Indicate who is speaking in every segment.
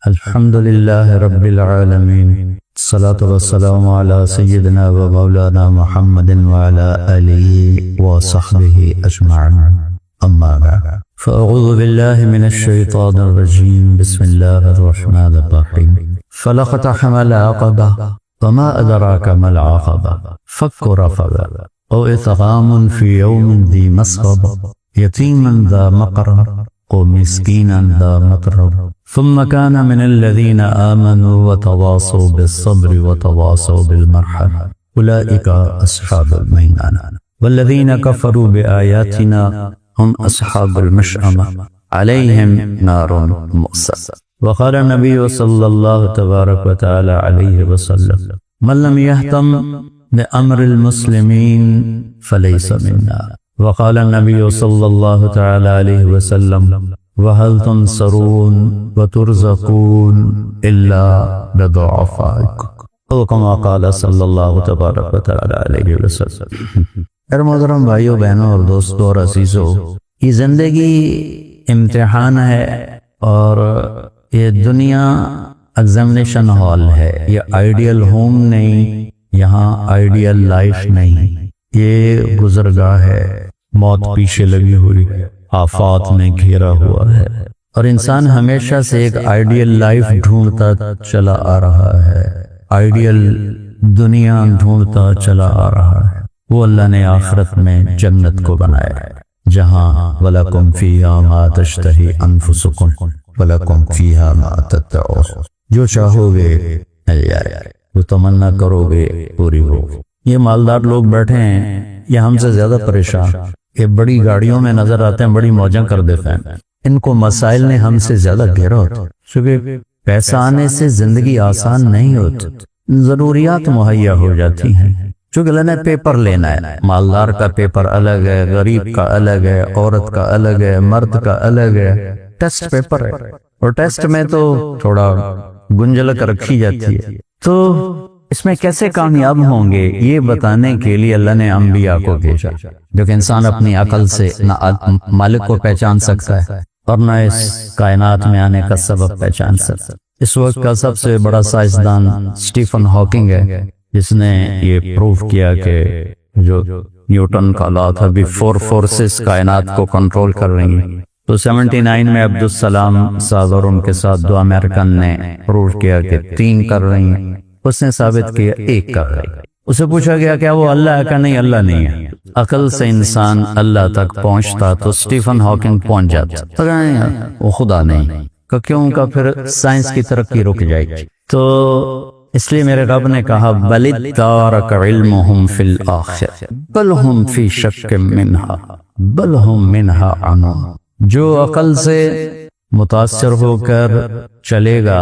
Speaker 1: الحمد لله رب العالمين، الصلاة والسلام على سيدنا ومولانا محمد وعلى آله وصحبه أجمعين، أما بعد فأعوذ بالله من الشيطان الرجيم. بسم الله الرحمن الرحيم. فلاقتحم العقبة وما أدراك ما العقبة فك رقبة أو إطعام في يوم ذي مسغبة يتيما ذا مقربة ومسكينا ذا متربة ثم كان من الذين آمنوا وتواصوا بالصبر وتواصوا بالمرحمة أولئك أصحاب الميمنة والذين كفروا بآياتنا هم أصحاب المشأمة عليهم نار مؤصدة. وقال النبي صلى الله تبارك وتعالى عليه وسلم: من لم يهتم بأمر المسلمين فليس منا. وقال النبي صلى الله تعالى عليه وسلم: وهل تنصرون وترزقون إلا بضعفائكم، او كما قال صلی اللہ تبارک و تعالی علیہ وسلم. محترم بھائیو، بہنوں اور دوستوں اور عزیزوں، یہ زندگی امتحان ہے اور یہ دنیا ایگزامینیشن ہال ہے. یہ آئیڈیل ہوم نہیں، یہاں آئیڈیل لائف نہیں. یہ گزرگاہ ہے، موت پیچھے لگی ہوئی ہے، آفات میں گھیرا ہوا ہے، اور انسان ہمیشہ سے ایک آئیڈیل لائف ڈھونڈتا چلا آ رہا ہے، آئیڈیل دنیا ڈھونڈتا چلا آ رہا ہے. وہ اللہ نے آخرت میں جنت کو بنایا ہے، جہاں وَلَكُمْ فِيهَا مَا تَشْتَهِي أَنفُسُكُمْ وَلَكُمْ فِيهَا مَا تَدَّعُونَ. جو چاہو گے مل جائے، جو تمنا کرو گے پوری ہو. یہ مالدار لوگ بیٹھے ہیں، یہ ہم سے زیادہ پریشان، یہ بڑی گاڑیوں میں نظر آتے ہیں، بڑی موجیں کر دیتے ہیں. ان کو مسائل نے ہم سے زیادہ گھیرا ہوتا، کیونکہ پیسہ آنے سے زندگی آسان نہیں ہوتی، ضروریات مہیا ہو جاتی ہیں. چونکہ اللہ نے پیپر لینا ہے، مالدار کا پیپر الگ ہے، غریب کا الگ ہے، عورت کا الگ ہے، مرد کا الگ ہے. ٹیسٹ پیپر ہے، اور ٹیسٹ میں تو تھوڑا گنجلک رکھی جاتی ہے. تو اس میں کیسے کامیاب ہوں گے، یہ بتانے کے لیے اللہ نے انبیاء کو بھیجا، جو کہ انسان اپنی عقل سے نہ مالک کو پہچان سکتا ہے اور نہ اس کائنات میں آنے کا سبب پہچان سکتا ہے. اس وقت کا سب سے بڑا سائنسدان اسٹیفن ہاکنگ ہے، جس نے یہ پروف کیا کہ جو نیوٹن کا لا تھا بھی 4 فورسز کائنات کو کنٹرول کر رہی ہیں. تو 79 میں عبدالسلام صاحب اور ان کے ساتھ 2 امریکن نے پروف کیا کہ 3 کر رہی ہیں. اس نے ثابت کیا 1 کر رہی. اسے پوچھا گیا کیا وہ اللہ ہے؟ کہ نہیں، اللہ نہیں ہے. عقل سے انسان اللہ تک پہنچتا تو اسٹیفن ہاکنگ پہنچ جاتا، وہ خدا نہیں. کیوں کا پھر سائنس کی ترقی رک جائے گی. تو اس لیے میرے رب نے کہا بل ادارک علمہم فی الآخرہ بل ہم فی شک منہا بل ہم منہا عمون. جو عقل سے متاثر ہو کر چلے گا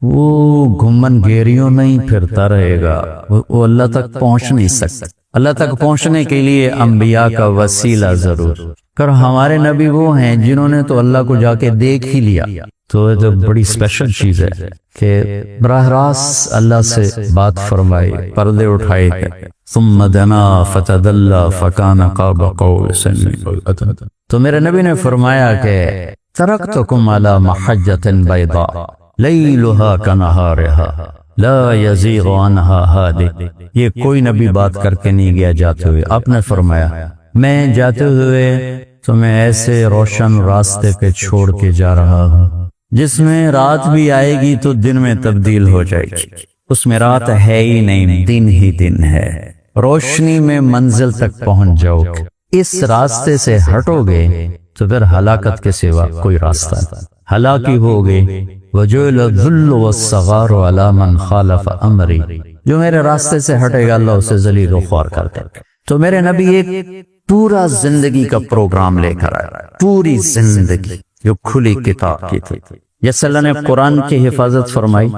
Speaker 1: وہ گھمن گھیریوں نہیں پھرتا رہے گا، وہ اللہ تک پہنچ نہیں سکتا. اللہ تک پہنچنے کے لیے انبیاء کا وسیلہ ضرور. پر ہمارے نبی وہ ہیں جنہوں نے تو اللہ کو جا کے دیکھ ہی لیا. تو یہ تو بڑی اسپیشل چیز ہے کہ براہ راست اللہ سے بات فرمائی، پردے اٹھائے گئے. ثم دنا فتدلى فكان قاب قوس. تو میرے نبی نے فرمایا کہ ترکتکم علی محجۃ بیضاء لیلها کنہارها لا یزیغ عنها ہادی. یہ کوئی نبی بات کر کے نہیں گیا جاتے ہوئے. آپ نے فرمایا میں جاتے ہوئے تمہیں ایسے روشن راستے پہ چھوڑ کے جا رہا ہوں جس میں رات بھی آئے گی تو دن میں تبدیل ہو جائے گی. اس میں رات ہے ہی نہیں، دن ہی دن ہے. روشنی میں منزل تک پہنچ جاؤ گے. اس راستے سے ہٹو گے تو پھر ہلاکت کے سوا کوئی راستہ نہیں. ہلاکی ہوگے. وجعل الذل والصغار على من خالف امری. جو میرے راستے سے ہٹے گا اللہ اسے ذلیل و خوار کر دے گا. تو میرے نبی ایک پورا زندگی کا پروگرام لے کر آیا، پوری زندگی جو کھلی کتاب کی تھی. جیسے اللہ نے قرآن کی حفاظت فرمائی،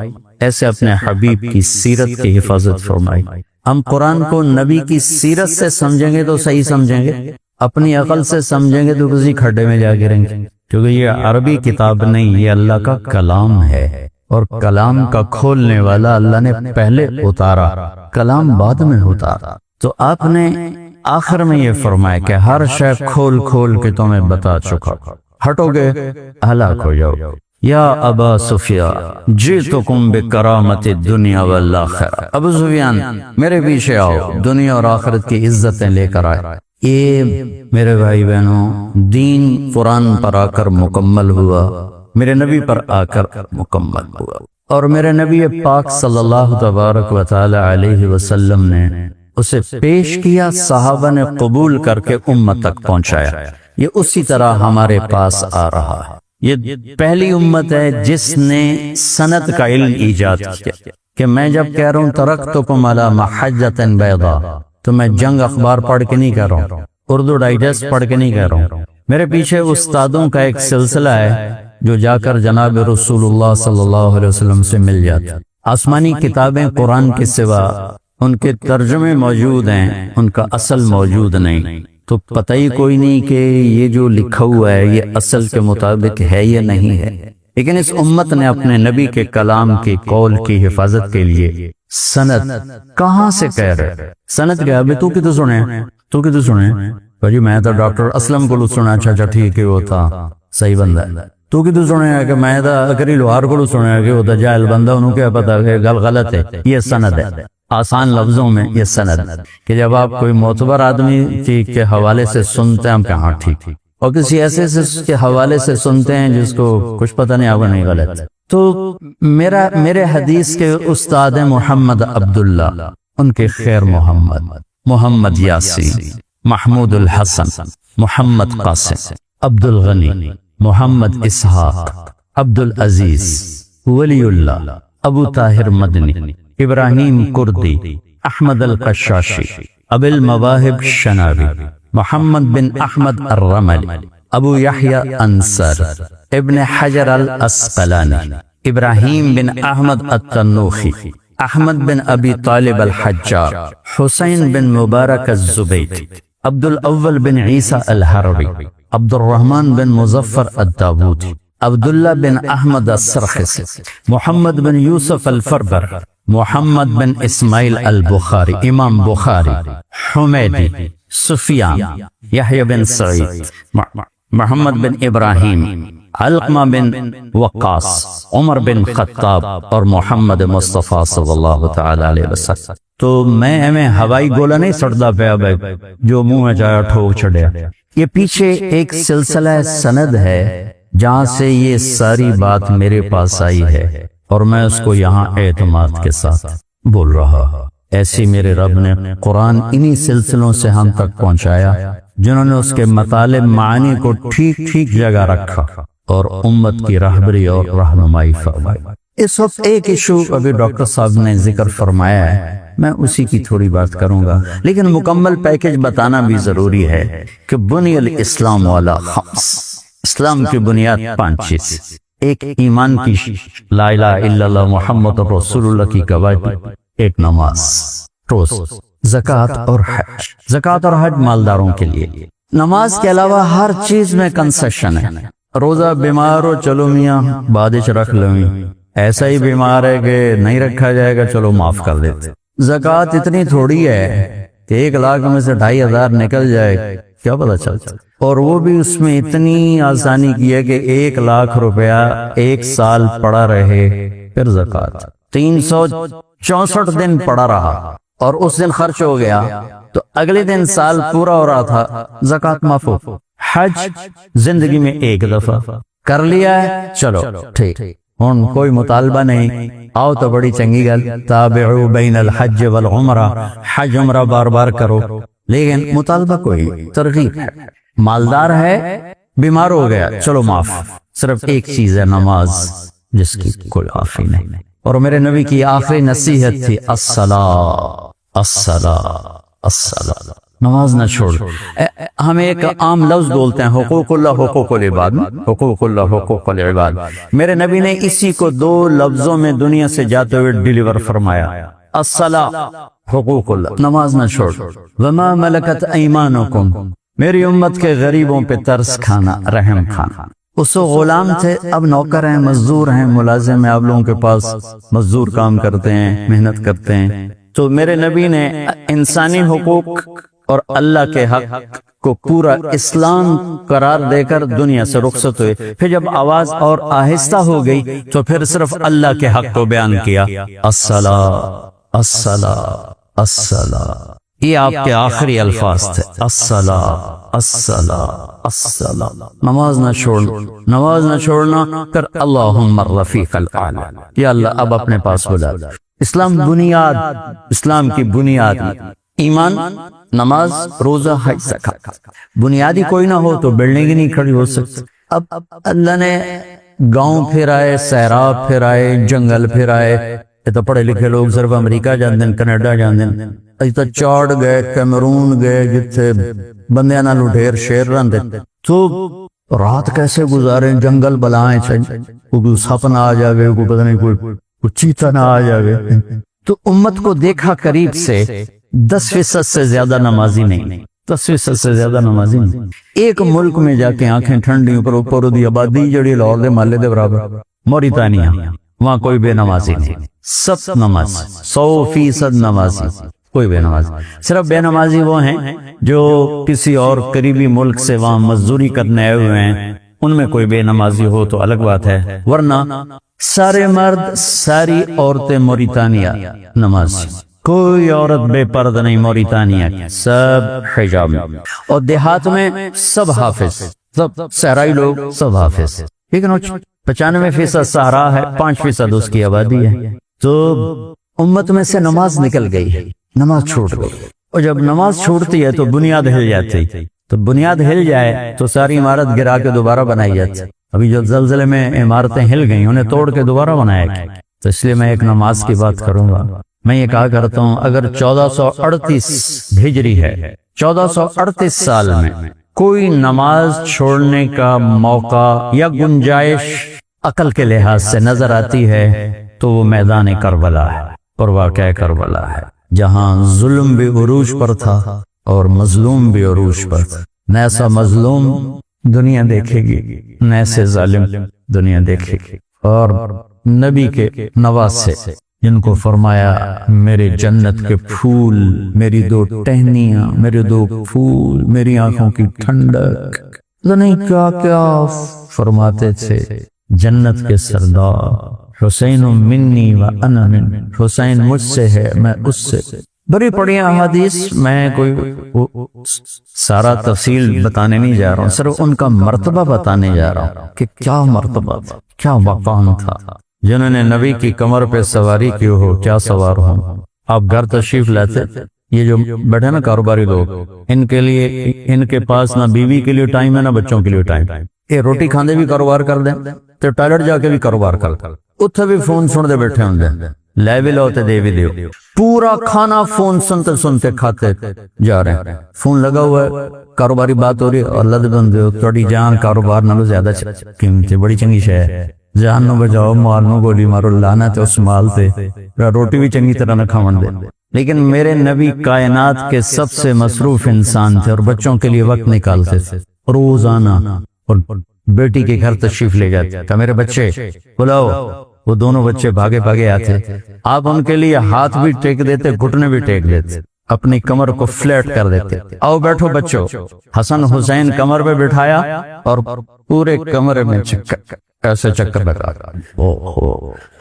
Speaker 1: ایسے اپنے حبیب کی سیرت کی حفاظت فرمائی. ہم قرآن کو نبی کی سیرت سے سمجھیں گے تو صحیح سمجھیں گے، اپنی عقل سے سمجھیں گے تو کسی کھڈے میں جا گریں گے. کیونکہ یہ عربی کتاب نہیں، یہ اللہ کا کلام ہے، اور کلام کا کھولنے والا اللہ نے پہلے اتارا، کلام بعد میں اتارا. تو آپ نے آخر میں یہ فرمایا کہ ہر شے کھول کھول کے تمہیں بتا چکا، ہٹو گے ہلاک ہو جاؤ. یا ابا سفیان جئتکم بکرامت الدنیا والآخرہ، ابو سفیان میرے پیچھے آؤ، دنیا اور آخرت کی عزتیں لے کر آئے۔ یہ میرے بھائی بہنوں دین قرآن پر آ کر مکمل ہوا، میرے نبی پر آ کر مکمل ہوا، اور میرے نبی پاک صلی اللہ تبارک و تعالی علیہ وسلم نے اسے پیش کیا، صحابہ نے قبول کر کے امت تک پہنچایا۔ یہ اسی طرح ہمارے پاس آ رہا ہے۔ یہ پہلی امت ہے جس نے سند کا علم ایجاد کیا کہ میں جب کہہ رہا ہوں ترکتکم علی محجۃ بیضاء تو میں جنگ اخبار پڑھ کے نہیں کہہ رہا ہوں، اردو ڈائجسٹ پڑھ کے نہیں کہہ رہا ہوں۔ میرے پیچھے استادوں کا ایک سلسلہ ہے جو جا کر جناب رسول اللہ صلی اللہ علیہ وسلم سے مل جاتا۔ آسمانی کتابیں قرآن کے سوا ان کے ترجمے موجود ہیں، ان کا اصل موجود نہیں، تو پتہ ہی کوئی نہیں کہ یہ جو لکھا ہوا ہے یہ اصل کے مطابق ہے یا نہیں ہے۔ لیکن اس امت نے اپنے نبی کے کلام کی قول کی حفاظت کے لیے سند کہاں سے کہہ رہے؟ سند کیا ہے؟ تو کتنے سنے؟ تو کتنے سنے؟ بھائی میں تو ڈاکٹر اسلم کو سنا، اچھا ٹھیک ہے وہ تھا صحیح بندہ ہے۔ تو کتنے سنے کہ میں تو اکری لوہار کو سنا کہ وہ تو جاہل بندہ، انہوں کیا پتا کہ گل غلط ہے۔ یہ سند ہے، آسان لفظوں میں یہ سند کہ جب آپ کوئی معتبر آدمی کے حوالے سے سنتے ہیں ہم کہاں ٹھیک، اور کسی ایسے کے حوالے سے سنتے ہیں جس کو کچھ پتہ نہیں آگا نہیں غلط۔ تو میرے حدیث کے استاد محمد عبداللہ، ان کے خیر محمد یاسین، محمود الحسن، محمد قاسم، عبد الغنی، محمد اسحاق، عبد العزیز، ولی اللہ، ابو طاہر مدنی، ابراہیم کردی، احمد القشاشی، ابو المواہب شنابی، محمد بن احمد الرملی، ابو یحییٰ انصار، ابن حجر الاسقلانی، ابراہیم بن احمد التنوخی، احمد بن ابی طالب الحجار، حسین بن مبارک الزبیدی، عبد الاول بن عیسیٰ الحربی، عبد الرحمن بن مظفر الداودی، عبداللہ بن احمد السرخسی، محمد بن یوسف الفربر، محمد بن اسماعیل البخاری، امام بخاری، حمیدی، سفیان، یحییٰ بن سعید، محمد بن ابراہیم، علقمہ بن وقاص، عمر بن خطاب، اور محمد مصطفیٰ صلی اللہ تعالی علیہ وسلم۔ تو میں ہمیں ہوائی گولا نہیں سڑتا پیا بھائی جو منہ میں جایا ٹھوک چھڑیا۔ یہ پیچھے ایک سلسلہ سند ہے جہاں سے یہ ساری بات میرے پاس آئی ہے، اور میں اس کو یہاں اعتماد کے ساتھ بول رہا۔ ایسی میرے رب نے قرآن انہی سلسلوں سے ہم تک پہنچایا جنہوں نے اس کے مطالب معانی کو ٹھیک ٹھیک جگہ رکھا اور امت کی رہبری اور رہنمائی فرمائی۔ اس وقت ایک ایشو ابھی ڈاکٹر صاحب نے ذکر فرمایا ہے، میں اسی کی تھوڑی بات کروں گا، لیکن مکمل پیکج بتانا بھی ضروری ہے کہ بنی الاسلام علی خمس، اسلام کی بنیاد 5 چیز، ایک ایمان کی لا الہ الا اللہ محمد رسول اللہ کی گواہی، ایک نماز، روزہ، زکوٰۃ اور حج۔ زکوٰۃ اور حج مالداروں کے لیے، نماز کے علاوہ ہر چیز میں کنسیشن ہے۔ روزہ بیمار ہو چلو میاں بادش رکھ لوں، ایسا ہی بیمار ہے کہ نہیں رکھا جائے گا چلو معاف کر دیتے۔ زکوٰۃ اتنی تھوڑی ہے کہ 1 لاکھ میں سے 2,500 نکل جائے، کیا پتہ چلتا، اور وہ بھی اس میں اتنی آسانی کی ہے کہ 1 لاکھ روپیہ 1 سال پڑا رہے، پھر زکوٰۃ 364 دن پڑا رہا اور اس دن خرچ ہو گیا تو اگلے دن سال پورا ہو رہا تھا، زکوٰۃ معاف ہو۔ حج زندگی میں 1 دفعہ کر لیا ہے، چلو ٹھیک، ہن کوئی مطالبہ نہیں، آؤ تو بڑی چنگی گل، تابعوا بین الحج والعمرہ، حج عمرہ بار بار کرو، لیکن مطالبہ کوئی، ترغیب ہے۔ مالدار ہے، بیمار ہو گیا، چلو معاف، صرف ایک چیز ہے نماز جس کی کوئی معافی نہیں۔ اور میرے نبی کی آخری نصیحت تھی الصلاۃ الصلاۃ الصلاۃ، نماز نہ چھوڑ۔ ہم ایک عام لفظ بولتے ہیں حقوق اللہ حقوق العباد، حقوق اللہ حقوق العباد، میرے نبی نے اسی کو 2 لفظوں میں دنیا سے جاتے ہوئے ڈیلیور فرمایا، الصلاۃ حقوق اللہ، نماز نہ چھوڑ، وما ملکت ایمانکم، میری امت کے غریبوں پہ ترس کھانا، رحم کھانا۔ اس غلام تھے، اب نوکر ہیں، مزدور ہیں، ملازم ہیں، آپ لوگوں کے پاس مزدور کام کرتے ہیں، محنت کرتے ہیں، تو میرے نبی نے انسانی حقوق اور اللہ کے حق کو پورا اسلام قرار دے کر دنیا سے رخصت ہوئے. پھر جب آواز اور آہستہ ہو گئی تو پھر صرف اللہ کے حق کو بیان کیا. الصلاۃ الصلاۃ الصلاۃ، یہ آپ کے آخری الفاظ تھے. الصلاۃ الصلاۃ الصلاۃ، نماز نہ چھوڑنا، نماز نہ چھوڑنا. پھر اللہم الرفیق الاعلی، یا اللہ اب اپنے پاس بلا. اسلام بنیاد، اسلام کی بنیاد ایمان، نماز، روزہ، حج، زکات. بنیادی کوئی نہ ہو تو بلڈنگ ہی نہیں کھڑی ہو سکتی. اب اللہ نے گاؤں پھرائے، سیراب پھرائے، جنگل پھرائے. یہ تو پڑھے لکھے لوگ صرف امریکہ جاندے، کینیڈا جاندے، تو چاڑ گئے، کیمرون گئے جتھے بندیاں نال ڈھیر شیر رہندے. تو رات کیسے گزارے؟ جنگل بلائیں چاہیے، کوئی سپ نہ آ جاوے، کوئی پتہ نہیں کوئی چیتا نہ آ جاوے. تو امت کو دیکھا قریب سے، 10% سے زیادہ نمازی نہیں، 10% سے زیادہ نمازی نہیں. ایک ملک میں جا کے آنکھیں ٹھنڈی پر دی آبادی جڑی لاہور دے محلے دے برابر، موریتانیہ، وہاں کوئی بے نمازی نہیں، سب نماز، 100% نمازی، کوئی بے نمازی. صرف بے نمازی وہ ہیں جو کسی اور قریبی ملک سے وہاں مزدوری کرنے آئے ہوئے ہیں، ان میں کوئی بے نمازی ہو تو الگ بات ہے، ورنہ سارے مرد، ساری عورتیں موریتانیہ نمازی. کوئی عورت بے پردہ نہیں موریتانیہ کی، سب حجاب میں. اور دیہات میں سب حافظ، سب صحرائی لوگ سب حافظ. لیکن 95% صحرا ہے، 5% اس کی آبادی ہے. تو امت میں سے نماز نکل گئی، نماز چھوٹ گئی. اور جب نماز چھوٹتی ہے تو بنیاد ہل جاتی. تو بنیاد ہل جائے تو ساری عمارت گرا کے دوبارہ بنائی جاتی. ابھی جو زلزلے میں عمارتیں ہل گئیں انہیں توڑ کے دوبارہ بنایا گیا. تو اس لیے میں ایک نماز کی بات کروں گا. میں یہ کہا کرتا ہوں اگر 1438 ہجری ہے، 1438 سال میں کوئی نماز چھوڑنے کا موقع یا گنجائش عقل کے لحاظ سے نظر آتی ہے تو وہ میدان کربلا ہے، اور واقعہ کربلا ہے، جہاں ظلم بھی عروج پر تھا اور مظلوم بھی عروج پر تھا. نیسا مظلوم دنیا دیکھے گی، نیسے ظالم دنیا دیکھے گی. اور نبی کے نواسے جن کو فرمایا میرے جنت کے پھول، میری 2 ٹہنیاں، میرے 2 پھول، میری آنکھوں کی ٹھنڈک، نہیں کیا کیا فرماتے تھے. جنت کے سردار حسین منی و انا من، حسین مجھ سے ہے میں اس سے. بڑی پڑی احادیث، میں کوئی سارا تفصیل بتانے نہیں جا رہا ہوں، صرف ان کا مرتبہ بتانے جا رہا ہوں کہ کیا مرتبہ تھا، کیا مقام تھا. جنہوں نے نبی کی کمر پہ سواری کی ہو، کیا سوار ہوں. آپ گھر تشریف لاتے، یہ جو بیٹھے نا کاروباری لوگ، ان کے لیے، ان کے پاس نہ بیوی کے لیے ٹائم ہے نہ بچوں کے لیے ٹائم. یہ روٹی کھاندے بھی کاروبار کر دیں تو ٹائلٹ جا کے بھی کاروبار کر دیں، اتھے بھی فون سن دے بیٹھے ہوں دیں، لے بھی لو تے دے بھی دیو. پورا کھانا فون سنتے سنتے کھاتے جا رہے ہیں. فون لگا ہوا ہے، کاروباری بات ہو رہی ہے، اللہ دے بندے تھوڑی جان کاروبار نالوں زیادہ قیمتی، بڑی چنگی شے ہے. جان نو بجاؤ، مال نو گولی مارو، لعنت اس مال تے، روٹی بھی چنگی طرح نہ کھاون دے. لیکن میرے نبی کائنات کے سب سے مصروف انسان تھے اور بچوں کے لیے وقت نکالتے تھے روزانہ. اور بیٹی کے گھر تشریف لے جاتے کہ میرے بچے بلاؤ، وہ دونوں بچے بھاگے بھاگے آتے. آپ ان کے لیے ہاتھ بھی ٹیک دیتے، گھٹنے بھی ٹیک دیتے، اپنی کمر کو فلیٹ کر دیتے. آؤ بیٹھو بچوں. حسن حسین کمر پہ بٹھایا اور پورے کمرے میں ایسے چکر لگا.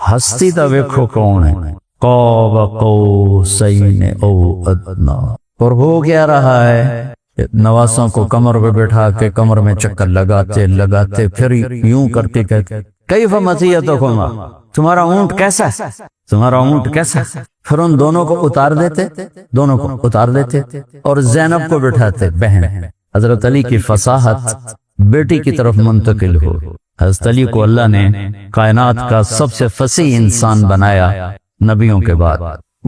Speaker 1: ہستی تو ویکھو کون ہے، قاب قوسین او ادنا. اور ہو کیا رہا ہے، نواسوں کو کمر پہ بٹھا کے کمر میں چکر لگاتے لگاتے پھر یوں کرتے کہتے کیف مطیتکما، تمہارا اونٹ کیسا ہے، تمہارا اونٹ کیسا ہے. پھر ان دونوں کو اتار دیتے، دونوں کو اتار دیتے اور زینب کو بٹھاتے، بہن. حضرت علی کی فصاحت بیٹی کی طرف منتقل ہو. حضرت علی کو اللہ نے کائنات کا سب سے فصیح انسان بنایا نبیوں کے بعد.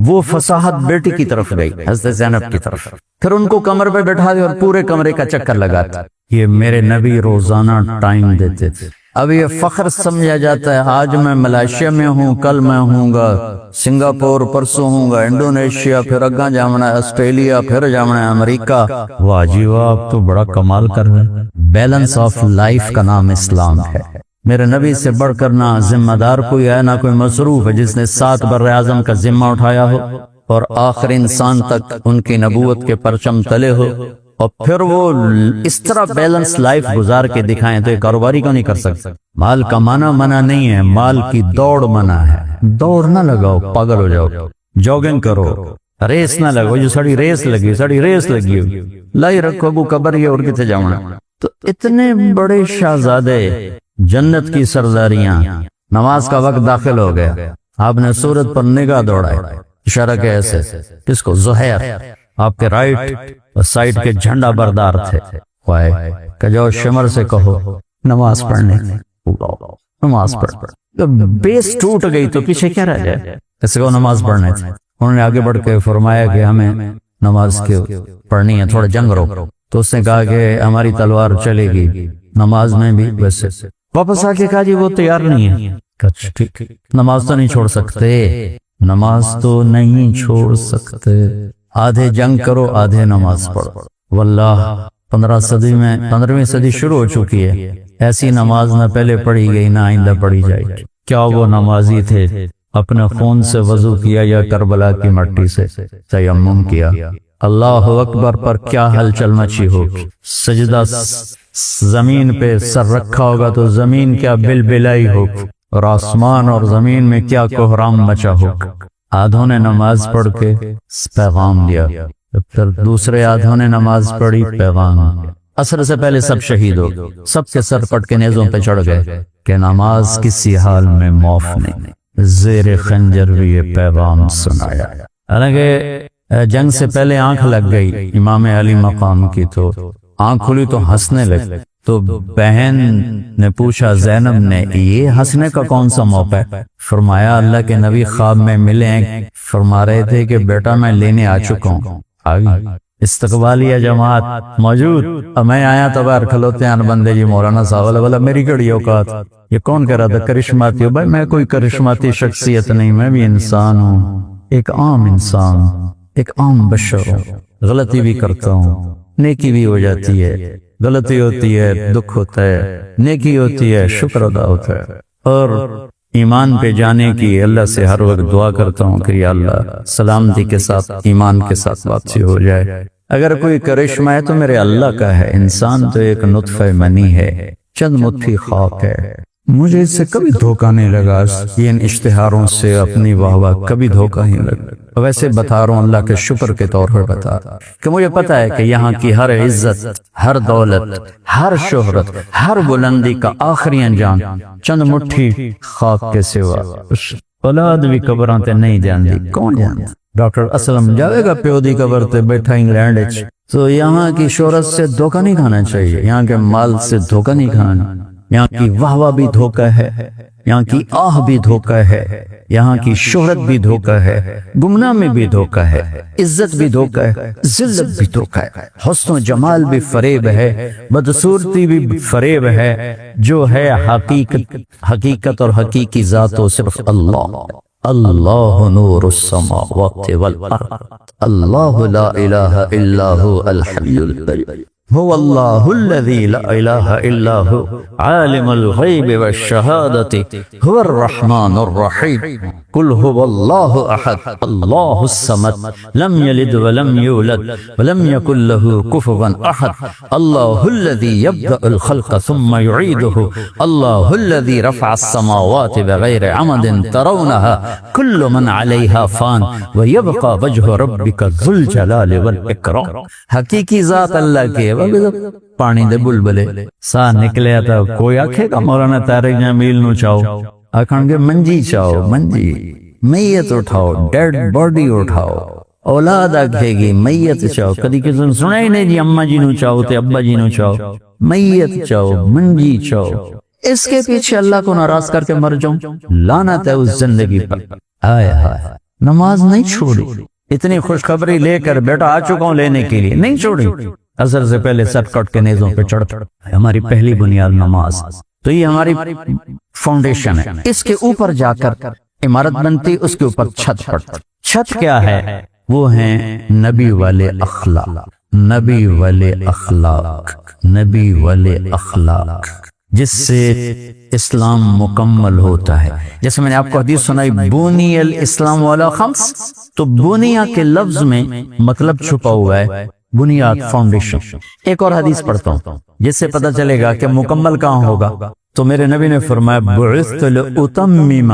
Speaker 1: وہ فصاحت بیٹی کی طرف گئی، حضرت زینب کی طرف. پھر ان کو کمر پہ بٹھا دیا اور پورے کمرے کا چکر لگاتا. یہ میرے نبی روزانہ ٹائم دیتے تھے. اب یہ فخر سمجھا جاتا ہے، آج میں ملائیشیا میں ہوں، کل میں ہوں گا سنگاپور، پرسوں ہوں گا انڈونیشیا، پھر اگاں جامنا ہے آسٹریلیا، پھر جامنا ہے امریکہ. واہ جی واہ، آپ تو بڑا کمال کر رہے ہیں. بیلنس آف لائف کا نام اسلام ہے. میرے نبی سے بڑھ کر نہ ذمہ دار کوئی ہے، نہ کوئی مصروف ہے جس نے 7 بر اعظم کا ذمہ اٹھایا ہو. اور آخر انسان تک ان کی نبوت کے پرچم تلے ہو، اور پھر وہ اس طرح بیلنس لائف گزار کے دکھائیں، تو یہ کاروباری کیوں نہیں کر سکتے؟ مال کمانا منع نہیں ہے، مال کی دوڑ منع ہے۔ دوڑ نہ لگاؤ، پاگل ہو جاؤ، جوگنگ کرو، ریس نہ لگاؤ، جو سڑی ریس لگی ہو لائی رکھو ابو قبر یہ اور کتے جاؤنا۔ تو اتنے بڑے شہزادے، جنت کی سرداریاں، نماز کا وقت داخل ہو گیا، آپ نے سورت پر نگاہ دوڑائے، اشارہ کے ایسے، کس کو؟ زہیر، آپ کے رائٹ سائڈ کے جھنڈا بردار تھے، کہ جو شمر سے کہو نماز پڑھنے، نماز پڑھ، بیس ٹوٹ گئی تو پیچھے کیا رہ جائے؟ کسی کو نماز پڑھنے تھے، انہوں نے آگے بڑھ کے فرمایا کہ ہمیں نماز کی پڑھنی ہے، تھوڑا جنگ رو۔ تو اس نے کہا کہ ہماری تلوار چلے گی نماز میں بھی، ویسے واپس آ کے کہا جی وہ تیار نہیں ہے۔ ٹھیک، نماز تو نہیں چھوڑ سکتے، نماز تو نہیں چھوڑ سکتے، آدھے جنگ کرو آدھے نماز پڑھو۔ واللہ 15ویں صدی شروع ہو چکی ہے، ایسی نماز نہ پہلے پڑھی گئی نہ آئندہ پڑھی جائے گی۔ کیا وہ نمازی تھے؟ اپنے خون سے وضو کیا یا کربلا کی مٹی سے تیمم کیا؟ اللہ اکبر پر کیا ہلچل مچی ہوگی، سجدہ زمین پہ سر رکھا ہوگا تو زمین کیا بلبلائی ہوگی، اور آسمان اور زمین میں کیا کوہرام مچا ہوگا۔ آدھوں نے نماز پڑھ کے پیغام دیا، پھر دوسرے آدھوں نے نماز پڑھی، پیغام دیا۔ عصر سے پہلے سب شہید ہو گئے، سب کے سر پٹ کے نیزوں پہ چڑھ گئے کہ نماز کسی حال میں معاف نہیں، زیر خنجر بھی یہ پیغام سنایا۔ حالانکہ جنگ سے پہلے آنکھ لگ گئی امام علی مقام کی، تو آنکھ کھلی تو ہنسنے لگے، تو بہن نے پوچھا زینب نے، یہ ہنسنے کا کون سا موقع ہے؟ فرمایا اللہ کے نبی خواب میں ملے ہیں، فرما رہے تھے کہ بیٹا میں لینے آ چکا ہوں۔ آگئی استقبالیہ جماعت موجود، اب میں آیا تو باہر کھلوتے ہیں بندے جی مولانا صاحب، بولا میری کڑی اوقات، یہ کون کہہ رہا تھا کرشماتی ہو؟ بھائی میں کوئی کرشماتی شخصیت نہیں، میں بھی انسان ہوں، ایک عام انسان، ایک عام بشر ہوں، غلطی بھی کرتا ہوں، نیکی بھی ہو جاتی ہے، غلطی ہوتی ہے دکھ ہوتا ہے، نیکی ہوتی ہے شکر ادا ہوتا ہے، اور ایمان پہ جانے کی اللہ سے ہر وقت دعا کرتا ہوں کہ یا اللہ سلامتی کے ساتھ ایمان کے ساتھ واپسی ہو جائے۔ اگر کوئی کرشمہ ہے تو میرے اللہ کا ہے، انسان تو ایک نطفہ منی ہے، چند مٹھی خاک ہے۔ مجھے اس سے کبھی دھوکہ نہیں لگا، یہ ان اشتہاروں سے اپنی واہ کبھی دھوکہ نہیں لگا۔ ویسے بتا رہا ہوں اللہ کے شکر کے طور پر بتا کہ مجھے پتا ہے کہ یہاں کی ہر عزت، ہر دولت، ہر شہرت، ہر بلندی کا آخری انجام چند مٹھی خاک کے سوا اولاد بھی قبراں تے نہیں جاندی۔ کون جاندی؟ ڈاکٹر اسلم جاوے گا پیو دی قبر تے بیٹھا انگلینڈ وچ۔ تو یہاں کی شہرت سے دھوکہ نہیں کھانا چاہیے، یہاں کے مال سے دھوکہ نہیں کھانا، یہاں کی واہ بھی دھوکہ ہے، یہاں کی آہ بھی دھوکہ ہے، یہاں کی شہرت بھی دھوکہ ہے، گمناہ میں بھی دھوکہ ہے، عزت بھی دھوکہ ہے، ذلت بھی دھوکہ ہے، حسن و جمال بھی فریب ہے، بدصورتی بھی فریب ہے، جو ہے حقیقت اور حقیقی ذات و صرف اللہ۔ اللہ نور السماوات والارض، اللہ لا الہ الا هو الحی القیوم، هو الله الذي لا إله إلا هو عالم الغيب والشهادة هو الرحمن الرحيم قل هو الله أحد الله الصمد لم يلد ولم يولد ولم يكن له كفوا أحد الله الذي يبدأ الخلق ثم يعيده الله الذي رفع السماوات بغير عمد ترونها كل من عليها فان ويبقى وجه ربك ذو الجلال والإكرام۔ حقیقی ذات اللہ کے پانی دے بلبلے سا نکلے آتا، کوئی آکھے گا مولانا طارق جمیل نو چاہو، آکھن گے منجی چاہو، منجی میت اٹھاؤ، ڈیڈ باڈی اٹھاؤ، اولاد آکھے گی میت چاہو، کدی کسی سنا ہی نہیں جی اماں جی نو چاہو تے ابا جی نو چاہو، میت چاہو، منجی چاہو، اس کے پیچھے اللہ کو ناراض کر کے مر جاؤں، لعنت ہے اس زندگی پر۔ آئے ہائے، نماز نہیں چھوڑی، اتنی خوشخبری لے کر بیٹا آ چکا ہوں لینے کے لیے، نہیں چھوڑی، اثر سے پہلے سر کٹ کے نیزوں پہ چڑھ۔ ہماری پہلی بنیاد نماز، تو یہ ہماری فاؤنڈیشن ہے، اس کے اوپر جا کر عمارت بنتی، اس کے اوپر چھت پڑتی۔ چھت کیا ہے؟ وہ ہیں نبی والے اخلاق، نبی والے اخلاق، نبی والے اخلاق۔ جس سے اسلام مکمل ہوتا ہے. جیسے میں نے آپ کو حدیث سنائی بنی الاسلام علی خمس، تو بنیا کے لفظ میں مطلب چھپا ہوا ہے بنیاد، فاؤنڈیشن. ایک اور حدیث پڑھتا ہوں جس سے پتہ چلے گا کہ مکمل کہاں ہوگا. تو میرے نبی نے فرمایا بعثت لأتمم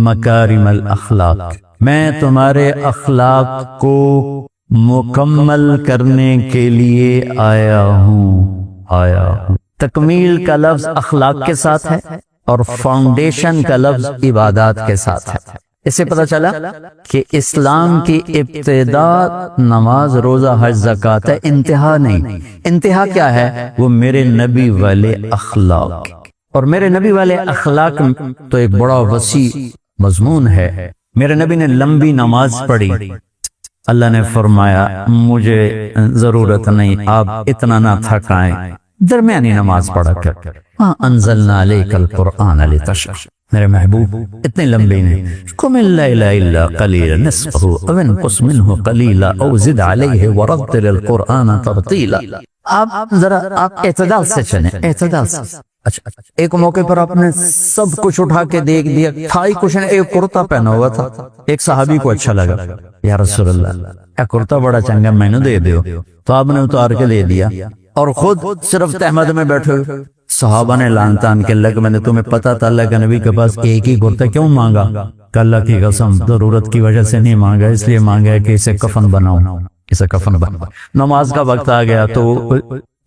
Speaker 1: مکارم الاخلاق، میں تمہارے اخلاق کو مکمل کرنے کے لیے آیا ہوں. تکمیل کا لفظ اخلاق کے ساتھ ہے اور فاؤنڈیشن کا لفظ عبادات کے ساتھ ہے. اس سے پتہ چلا کہ اسلام کی ابتدا نماز، روزہ، حج، زکوٰۃ ہے، انتہا نہیں. انتہا کیا ہے؟ وہ میرے نبی والے اخلاق. اور میرے نبی والے اخلاق تو ایک بڑا وسیع مضمون ہے. میرے نبی نے لمبی نماز پڑھی، اللہ نے فرمایا مجھے ضرورت نہیں، آپ اتنا نہ تھکائیں، درمیانی نماز پڑھا کر. انزلنا علیک القرآن لتشقى، میرے محبوب اتنے لمبے نہیں. قم اللیل الا قلیلا نصفہ او انقص منہ قلیلا او زد علیہ ورتل القرآن ترتیلا. آپ ذرا اعتدال سے چلیں، اعتدال سے. اچھا، ایک موقع پر آپ نے سب کچھ اٹھا کے دیکھ دیا، تھا ہی کچھ نہیں، ایک کرتا پہنا ہوا تھا. ایک صحابی کو اچھا لگا، یا رسول اللہ اے کرتا بڑا چنگا، میں نے دے دیو. تو آپ نے اتار کے دے دیا اور خود صرف تہمد میں بیٹھے. صحابہ نے لان تان کے لگ، میں نے تمہیں پتا تھا اللہ کے نبی کے پاس ایک ہی کرتا کیوں مانگا؟ کہ اللہ کی قسم ضرورت کی وجہ سے نہیں مانگا، اس لیے مانگا ہے کہ اسے کفن بناؤں، اسے کفن بناؤں. نماز کا وقت آ گیا تو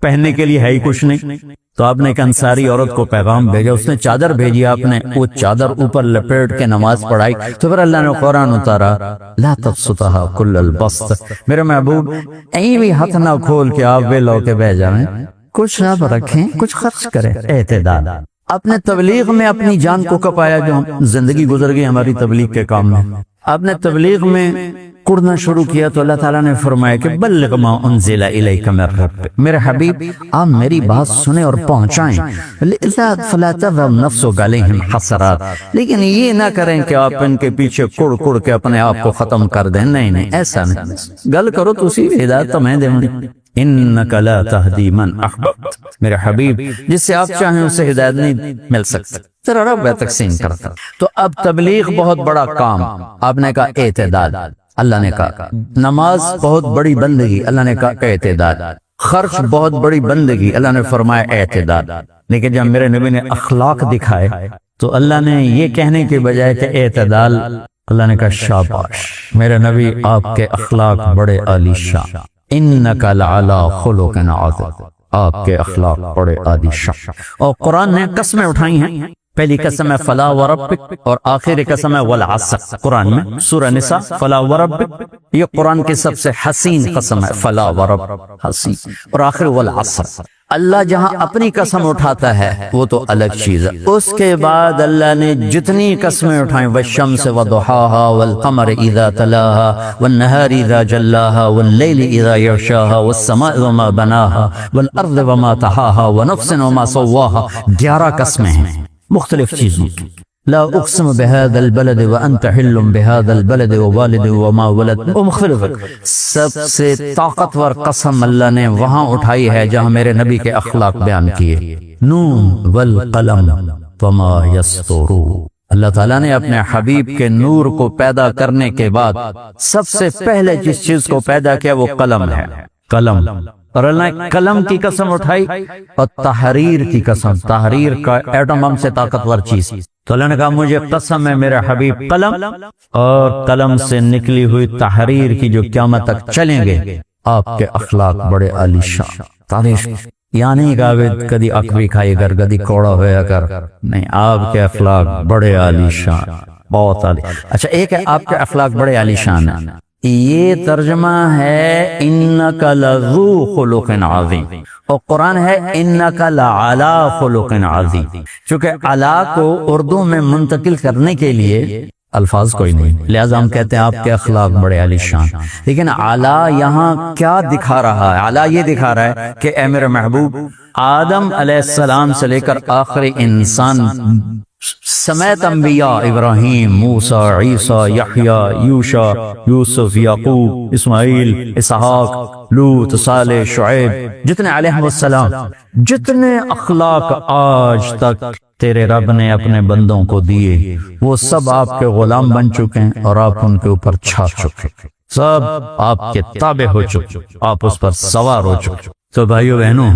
Speaker 1: پہننے کے لیے ہے ہی کچھ نہیں. تو آپ نے ایک انصاری عورت کو پیغام بھیجا، اس نے چادر بھیجی، آپ نے وہ چادر اوپر لپیٹ کے نماز پڑھائی. تو پھر اللہ نے قرآن اتارا لا تبسطها كل البسط. میرے محبوب ایں بھی ہاتھ نہ کھول کے آپ بے لو کے بہ جائیں، کچھ آپ رکھیں، کچھ خرچ کریں. اعتدال. اپنے تبلیغ میں اپنی جان کو کپایا، جو زندگی گزر گئی ہماری تبلیغ کے کام میں. آپ نے تبلیغ میں کڑنا شروع کیا تو اللہ تعالیٰ نے فرمایا کہ بلغ ما انزل الیک من ربک، میرے حبیب آپ میری بات سنیں اور پہنچائیں. فلا تذهب نفسک علیہم حسرات، لیکن یہ نہ کریں کہ آپ ان کے پیچھے کڑ کڑ کے اپنے آپ کو ختم کر دیں. نہیں، ایسا نہیں. گل کرو تو اسی ہدایت تو میں دیں. انک لا تہدی من احببت، میرے حبیب جس سے آپ چاہیں اسے ہدایت نہیں مل سکتی. ذرا رب تقسیم کرتا. تو اب تبلیغ بہت بڑا کام، آپ نے کہا اعتدال، اللہ نے کہا نماز بہت بڑی بندگی، اللہ نے کہا اعتدال. خرچ بہت بڑی بندگی، اللہ نے فرمایا اعتدال. لیکن جب میرے نبی نے اخلاق دکھائے تو اللہ نے یہ کہنے کے بجائے کہ اعتدال، اللہ نے کہا شاباش میرے نبی آپ کے اخلاق بڑے عالی شان. انک لعلی خلق عظیم، آپ کے اخلاق بڑے عالی شان. اور قرآن نے قسمیں اٹھائی ہیں. پہلی قسم ہے فلا وربک، اور آخری قسم ہے والعصر. قرآن میں سورہ نساء فلا وربک، یہ قرآن کی سب سے حسین قسم ہے، فلا ورب حسین. اور آخر والعصر. اللہ جہاں اپنی قسم اٹھاتا ہے وہ تو الگ چیز ہے. اس کے بعد اللہ نے جتنی قسمیں اٹھائیں، والشمس وضحاها والقمر اذا تلاها والنهار اذا جلاها والليل اذا يغشاها والسماء وما بناها والارض وما طحاها ونفس وما سواها. 11 قسمیں ہیں مختلف چیزوں کی. لا اقسم بهذا البلد وانت حل بهذا البلد ووالد وما ولد. سب سے طاقتور قسم اللہ نے وہاں اٹھائی ہے جہاں میرے نبی کے اخلاق بیان کیے. نون والقلم وما یسطرون. اللہ تعالیٰ نے اپنے حبیب کے نور کو پیدا کرنے کے بعد سب سے پہلے جس چیز کو پیدا کیا وہ قلم ہے. قلم. اور اللہ نے قلم کی قسم اٹھائی اور تحریر کی قسم. تحریر کا ایٹم ہم سے طاقتور چیز. تو اللہ نے کہا مجھے قسم ہے میرے حبیب قلم اور قلم سے نکلی ہوئی تحریر کی جو قیامت تک چلیں گے. آپ کے اخلاق بڑے عالی شان. تعریف یعنی کہ کدی اکوی کھائی کر کدی کوڑا ہویا کر نہیں، آپ کے اخلاق بڑے عالی شان، بہت عالی. اچھا ایک ہے آپ کے اخلاق بڑے عالی شان ہیں، یہ ترجمہ ہے انک لذو خلق عظیم، اور قرآن ہے انک لعلی خلق عظیم. چونکہ علا کو اردو میں منتقل کرنے کے لیے الفاظ کوئی نہیں، لہذا ہم کہتے ہیں آپ کے اخلاق بڑے عالی شان. لیکن علا یہاں کیا دکھا رہا ہے؟ علا یہ دکھا رہا ہے کہ اے میرے محبوب آدم علیہ السلام سے لے کر آخری انسان سمیت انبیاء ابراہیم، موسیٰ، عیسیٰ، یحییٰ، یوشع، یوسف، یعقوب، اسماعیل، اسحاق، لوط، صالح، شعیب، جتنے علیہ السلام، جتنے اخلاق آج تک تیرے رب نے اپنے بندوں کو دیے وہ سب آپ کے غلام بن چکے ہیں اور آپ ان کے اوپر چھا چکے، سب آپ کے تابع ہو چکے، آپ اس پر سوار ہو چکے۔ تو بھائیو بہنوں،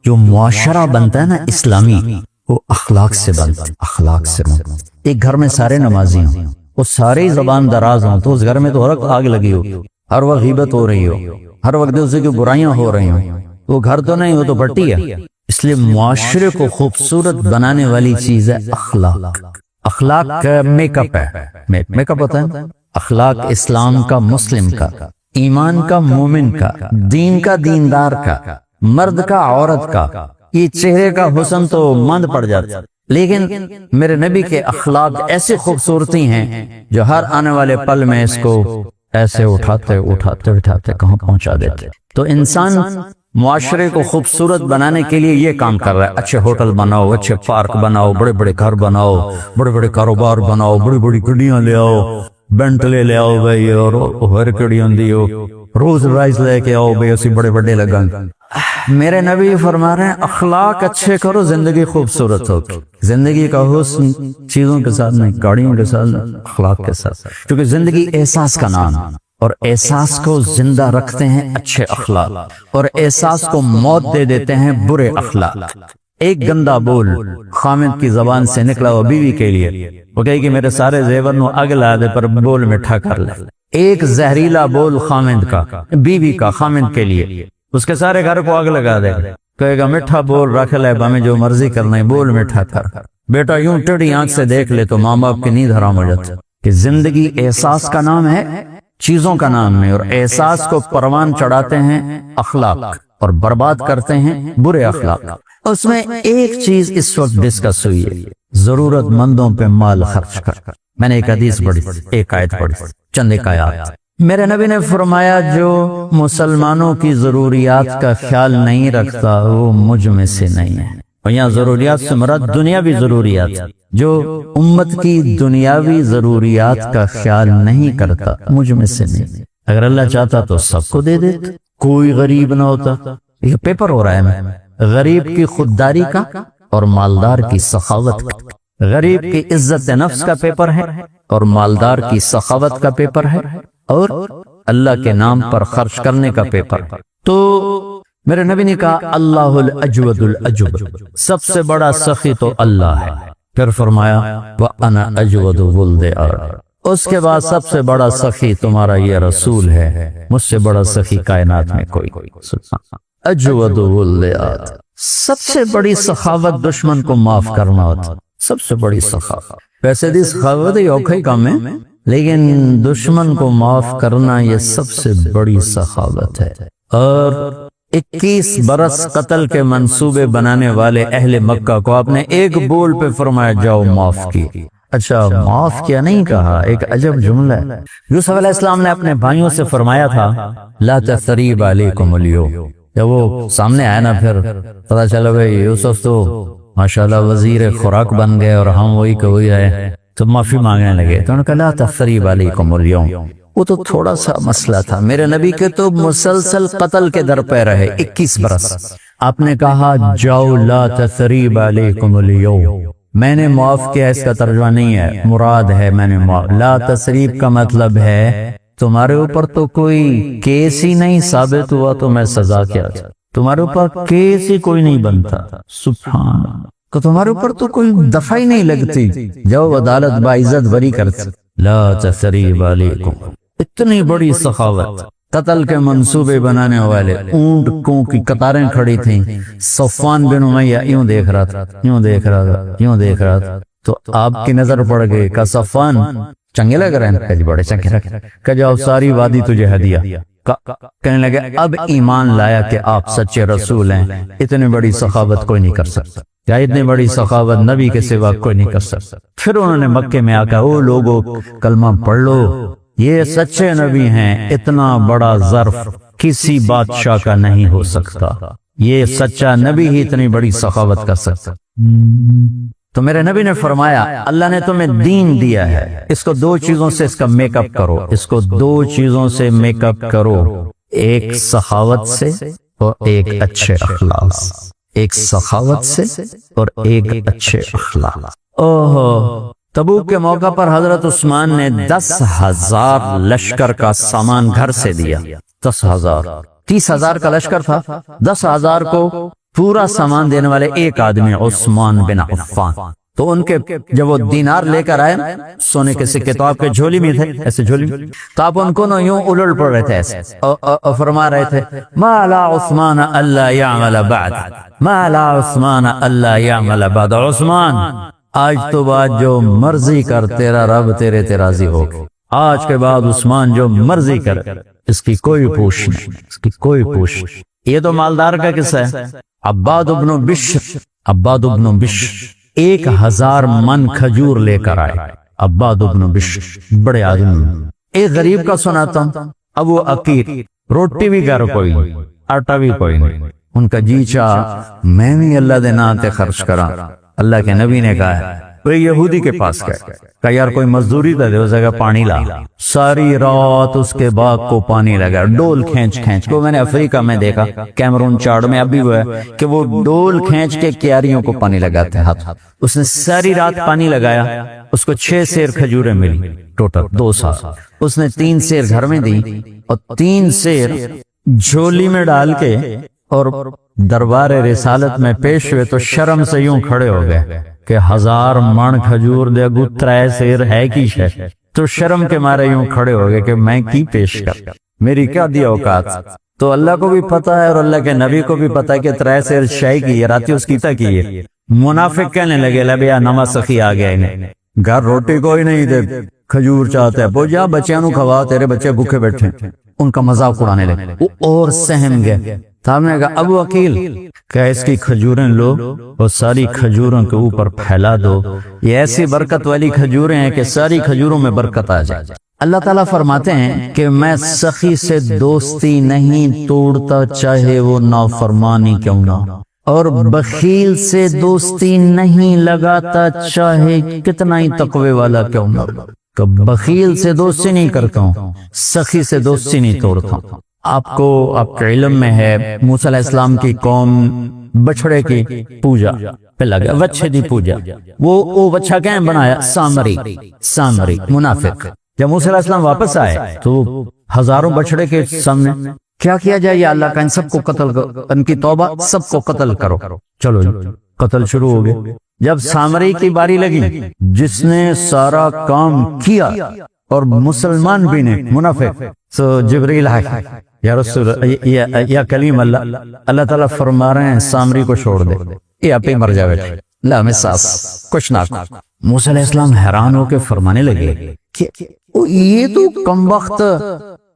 Speaker 1: جو معاشرہ بنتا ہے نا اسلامی، وہ اخلاق سے بنتا ہے، اخلاق سے بنتا ہے۔ ایک گھر میں سارے نمازی ہوں، وہ سارے زبان دراز ہوں، تو اس گھر میں تو ہر وقت آگ لگی ہو، ہر وقت غیبت ہو رہی ہو، ہر وقت دوسرے کی برائیاں ہو رہی ہوں، وہ گھر تو نہیں، وہ تو بٹی ہے۔ اس لیے معاشرے کو خوبصورت بنانے والی چیز ہے اخلاق۔ اخلاق کا میک اپ ہے، میک اپ ہوتا ہے اخلاق، اسلام کا مسلم کا، ایمان کا مومن کا، دین کا دیندار کا، مرد کا عورت کا۔ یہ چہرے کا حسن تو مند پڑ جاتا، لیکن میرے نبی کے اخلاق ایسی خوبصورتی ہیں جو ہر آنے والے پل میں اس کو ایسے اٹھاتے اٹھاتے اٹھاتے کہاں پہنچا دیتے۔ تو انسان معاشرے کو خوبصورت بنانے کے لیے یہ کام کر رہا ہے، اچھے ہوٹل بناؤ، اچھے پارک بناؤ، بڑے بڑے گھر بناؤ، بڑے بڑے کاروبار بناؤ، بڑی بڑی گڈیاں لے آؤ، بینٹلے لے آؤ بھائی، اور ہر گڈیاں دیو، روز رائز لے کے آؤ بھائی، اسی بڑے بڑے لگن۔ میرے نبی فرما رہے ہیں اخلاق اچھے کرو، زندگی خوبصورت ہوگی۔ زندگی کا حسن چیزوں کے ساتھ نہیں، گاڑیوں کے ساتھ نہیں، اخلاق کے ساتھ، کیونکہ زندگی احساس کا نام ہے، اور احساس کو زندہ رکھتے ہیں اچھے اخلاق، اور احساس کو موت دے دیتے ہیں برے اخلاق۔ ایک گندا بول خامد کی زبان سے نکلا وہ بیوی کے لیے، وہ کہے کہ میرے سارے زیور نو اگ لا دے پر بول مٹھا کر لے۔ ایک زہریلا بول خامد کا، بیوی کا خامد کے لیے، اس کے سارے گھر کو آگ لگا دے، کہے گا میٹھا بول رکھ لے، ہمیں جو مرضی کرنا ہے بول میٹھا کر۔ بیٹا یوں ٹیڑھی آنکھ سے دیکھ لے تو ماں باپ کی نیند حرام ہو جاتی، کہ زندگی احساس کا نام ہے، چیزوں کا نام ہے، اور احساس کو پروان چڑھاتے ہیں اخلاق اور برباد کرتے ہیں برے اخلاق۔ اس میں ایک چیز اس وقت ڈسکس ہوئی ہے، ضرورت مندوں پہ مال خرچ کر۔ میں نے ایک حدیث پڑھی، ایک آیت پڑھی، چند ایک آیات۔ میرے نبی نے فرمایا جو مسلمانوں کی ضروریات کا خیال نہیں رکھتا وہ مجھ میں سے نہیں ہے۔ اور یہاں ضروریات سے مراد دنیاوی ضروریات، جو امت کی دنیاوی ضروریات کا خیال نہیں کرتا مجھ میں سے نہیں۔ اگر اللہ چاہتا تو سب کو دے دیتا، کوئی غریب نہ ہوتا۔ یہ پیپر ہو رہا ہے غریب کی خودداری کا اور مالدار کی سخاوت کا۔ غریب کی عزت نفس کا پیپر ہے اور مالدار کی سخاوت کا پیپر ہے، اور اللہ کے نام پر خرچ کرنے کا پیپر۔ تو میرے نبی نے کہا اللہ الاجود الاجود، سب سے بڑا سخی تو اللہ ہے۔ پھر فرمایا وَأَنَا أَجْوَدُ وُلْدِ آدَمَ، اس کے بعد سب سے بڑا سخی تمہارا یہ رسول ہے، مجھ سے بڑا سخی کائنات میں کوئی۔ اجود ولد آدم، سب سے بڑی سخاوت دشمن کو معاف کرنا ہوتا، سب سے بڑی سخاوت۔ ویسے دی سخاوت ہی اوکھا ہی کام ہے، لیکن دشمن کو معاف کرنا یہ سب سے بڑی سخاوت ہے۔ اور 21 برس قتل کے منصوبے بنانے والے اہل مکہ کو آپ نے ایک بول پہ فرمایا جاؤ معاف کی۔ اچھا معاف کیا نہیں کہا، ایک عجب جملہ ہے۔ یوسف علیہ السلام نے اپنے بھائیوں سے فرمایا تھا لا تثریب علیکم اليوم، جب وہ سامنے آیا نا پھر پتا چلا بھائی یوسف تو ماشاءاللہ وزیر خوراک بن گئے اور ہم وہی کہ وہی آئے، تو معافی مانگنے لگے۔ تو انہوں نے کہا لا تثریب علیکم اليوم، وہ تو تھوڑا سا مسئلہ تھا، میرے نبی کے تو مسلسل قتل کے در پہ رہے 21 برس۔ آپ نے کہا جاؤ لا تثریب علیکم اليوم، میں نے معاف کیا، اس کا ترجمہ نہیں ہے، مراد ہے میں نے معاف۔ لا تثریب کا مطلب ہے تمہارے اوپر تو کوئی کیس ہی نہیں ثابت ہوا تو میں سزا کیا تھا، تمہارے اوپر کیس ہی کوئی نہیں بنتا، سبحان، تو تمہارے اوپر تو کوئی دفعہ ہی نہیں لگتی، جاؤ عدالت باعزت بری کرتی۔ لا تثریب علیکم، اتنی بڑی سخاوت۔ قتل کے منصوبے بنانے والے اونٹ کو کی قطاریں کھڑی تھیں، صفوان بن امیہ یوں دیکھ رہا تھا، یوں دیکھ رہا تھا، یوں دیکھ رہا تھا، تو آپ کی نظر پڑ گئی کہ صفوان چنگے لگ رہے ہیں، کہ بڑے چنگے لگ رہے ہیں، کہ جاؤ ساری وادی تجھے ہدیہ۔ کہنے لگے اب ایمان لایا کہ آپ سچے رسول ہیں، اتنی بڑی سخاوت کوئی نہیں کر سکتا، یا اتنی بڑی سخاوت نبی کے سوا کوئی نہیں کر سکتا۔ پھر انہوں نے مکے میں آ کر او لوگو کلمہ پڑھ لو، یہ سچے نبی ہیں، اتنا بڑا ظرف کسی بادشاہ کا نہیں ہو سکتا، یہ سچا نبی ہی اتنی بڑی سخاوت کر سکتا۔ تو میرے نبی نے فرمایا اللہ نے تمہیں دین دیا ہے، اس کو دو چیزوں سے اس کا میک اپ کرو، اس کو دو چیزوں سے میک اپ کرو، ایک سخاوت سے اور ایک اچھے اخلاق، ایک سخاوت سے اور ایک اچھے اخلاق۔ اوہ، تبوک کے موقع پر حضرت عثمان نے 10,000 لشکر کا سامان گھر سے دیا، 10,000، 30,000 کا لشکر تھا، 10,000 کو پورا سامان دینے والے ایک آدمی عثمان بن عفان۔ تو ان کے جب وہ دینار لے کر آئے سونے کے سکے تو آپ کے جھولی میں تھے، ایسے جھولی میں، تو آپ ان کو نہ یوں الٹ پڑ رہے تھے ایسے اور فرما رہے تھے ما لا عثمان اللہ یعمل بعد، ما لا عثمان اللہ یعمل بعد، عثمان آج تو بعد جو مرضی کر تیرا رب تیرے تے راضی ہوگا، آج کے بعد عثمان جو مرضی کر اس کی کوئی پوچھ نہیں، اس کی کوئی پوچھ۔ یہ تو مالدار کا قصہ ہے۔ عباد بن بشر 1,000 من کھجور لے کر آئے، عباد بن بشر بڑے آدمی۔ ایک غریب کا سناتا ہوں، ابو عقیل، روٹی بھی گھر کوئی نہیں، آٹا بھی کوئی نہیں، ان کا جی چاہ میں بھی اللہ دے نام تے خرچ کراں۔ اللہ کے نبی نے کہا ہے وہ یہودی کے پاس گئے، کہا یار کوئی مزدوری دے اس جگہ پانی لا، ساری رات اس کے باغ کو پانی لگا، ڈول کھینچ کھینچ کو، میں نے افریقہ میں دیکھا، کیمرون چاڑ میں اب بھی وہ ہے کہ وہ ڈول کھینچ کے کیاریوں کو پانی لگاتے ہیں ہاتھ۔ اس نے ساری رات پانی لگایا، اس کو 6 سیر کھجوریں ملی، ٹوٹل 2 سال۔ اس نے 3 سیر گھر میں دی اور 3 سیر جھولی میں ڈال کے اور دربار رسالت میں پیش ہوئے تو شرم سے یوں کھڑے ہو گئے کہ 1000 من کھجور دے گو 3 سیر ہے کی شے، تو شرم کے مارے یوں کھڑے ہو گئے کہ میں کی پیش کر، میری کیا دی اوقات۔ تو اللہ کو بھی پتا ہے اور اللہ کے نبی کو بھی پتا ہے کہ 3 سیر شے کی ہے، راتی اس کیتا کی ہے۔ منافق کہنے لگے لبیا نما سخی آ گیا انہیں، گھر روٹی کوئی نہیں دے، کھجور چاہتا ہے، بو جا بچیاں نو کھوا، تیرے بچے بھوکے بیٹھے۔ ان کا مذاق اڑانے لگے، وہ اور سہم گئے۔ صاحب نے کہا ابو عقیل کہ اس کی کھجوریں لو اور ساری کھجوروں کے اوپر پھیلا دو، یہ ایسی برکت والی کھجوریں ہیں کہ ساری کھجوروں میں برکت آ جائے۔ اللہ تعالیٰ فرماتے ہیں کہ میں سخی سے دوستی نہیں توڑتا چاہے وہ نافرمانی کیوں نہ، اور بخیل سے دوستی نہیں لگاتا چاہے کتنا ہی تقوی والا کیوں نہ۔ کہ بخیل سے دوستی نہیں کرتا ہوں، سخی سے دوستی نہیں توڑتا ہوں۔ آپ کو آپ کے علم میں ہے موسیٰ علیہ السلام کی قوم بچڑے کی پوجا پہ لگا، بچے دی پوجا، وہ بچہ کہیں بنایا سامری منافق۔ جب موسیٰ علیہ السلام واپس آئے تو ہزاروں بچڑے کے سامنے کیا کیا جائے، یا اللہ کا ان سب کو قتل کرو، ان کی توبہ سب کو قتل کرو۔ چلو قتل شروع ہو گئے۔ جب سامری کی باری لگی جس نے سارا کام کیا اور مسلمان بھی نے منافق، تو جبریل آئے یا رسول یا کلیم اللہ، اللہ تعالیٰ فرما رہے ہیں سامری کو چھوڑ دے، یہ آپ ہی مر جائے، لا میں ساس کچھ نہ۔ موسیٰ علیہ السلام حیران ہو کے فرمانے لگے کہ یہ تو کم وقت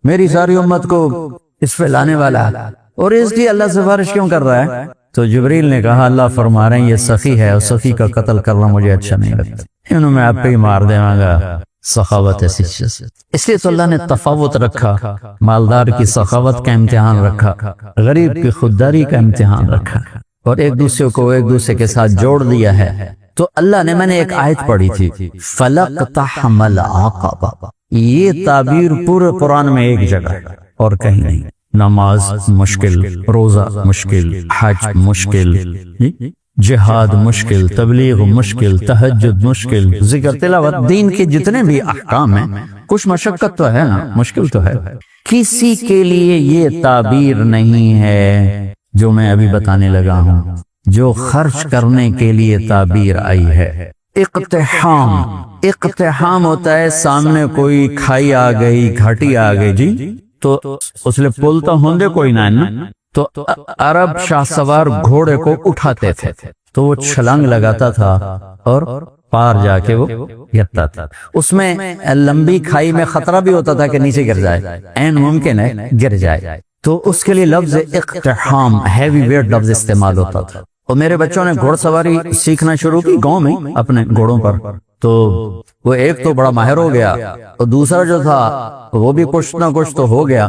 Speaker 1: میری ساری امت کو اس پہ لانے والا ہے اور اس کی اللہ سفارش کیوں کر رہا ہے؟ تو جبریل نے کہا اللہ فرما رہے ہیں یہ سخی ہے اور سخی کا قتل کرنا مجھے اچھا نہیں لگتا، انہوں میں آپ پہ ہی مار دے گا۔ سخاوت ایسی چیز، اس لیے تو اللہ نے تفاوت رکھا، مالدار کی سخاوت کا امتحان رکھا، غریب کی خودداری کا امتحان رکھا، اور ایک دوسرے کو ایک دوسرے کے ساتھ جوڑ دیا ہے۔ تو اللہ نے، میں نے ایک آیت پڑھی تھی فَلَقْتَحَمَ الْعَقَبَةَ، یہ تعبیر پورے قرآن میں ایک جگہ اور کہیں نہیں۔ نماز مشکل، روزہ مشکل، حج مشکل، جہاد مشکل، تبلیغ مشکل، تہجد مشکل، ذکر تلاوت، دین کے جتنے بھی احکام ہیں کچھ مشقت تو ہے نا، مشکل تو ہے۔ کسی کے لیے یہ تعبیر نہیں ہے جو میں ابھی بتانے لگا ہوں، جو خرچ کرنے کے لیے تعبیر آئی ہے۔ اقتحام ہوتا ہے سامنے کوئی کھائی آ گئی، گھاٹی آ گئی، جی تو اس لئے پلتا ہوندے کوئی نہ، تو عرب شاہ سوار گھوڑے کو اٹھاتے تھے تو وہ چھلانگ لگاتا تھا اور پار جا کے وہ گرتا تھا۔ اس میں لمبی کھائی میں خطرہ بھی ہوتا تھا کہ نیچے گر جائے، عین ممکن ہے گر جائے، تو اس کے لیے لفظ اقتحام ہیوی ویٹ لفظ استعمال ہوتا تھا۔ اور میرے بچوں نے گھوڑ سواری سیکھنا شروع کی گاؤں میں اپنے گھوڑوں پر، تو وہ ایک تو بڑا ماہر ہو گیا اور دوسرا جو تھا وہ بھی کچھ نہ کچھ تو ہو گیا،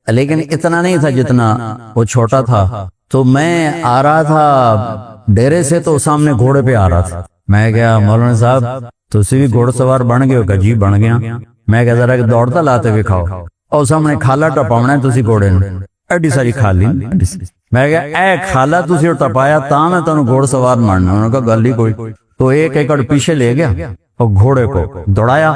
Speaker 1: لیکن اتنا نہیں تھا جتنا وہ چھوٹا تھا۔ تو میں آ رہا تھا ڈیرے سے تو سامنے گھوڑے پہ آ رہا تھا، میں کہا مولانا صاحب تسی بھی گھوڑ سوار بن گئے ہو؟ کہ جی بن گیا۔ میں کہا ذرا دوڑتا لاتے بھی کھاؤ، اور سامنے کھالا ٹپاونا ہے تسی گھوڑے نے، ایڈی ساری کھالی۔ میں کہا اے کھالا تسی ٹپایا تاں میں تانوں گھوڑ سوار ماننا۔ انہوں نے کہا گل ہی کوئی۔ تو ایک ایکڑ پیچھے لے گیا اور گھوڑے کو دوڑایا۔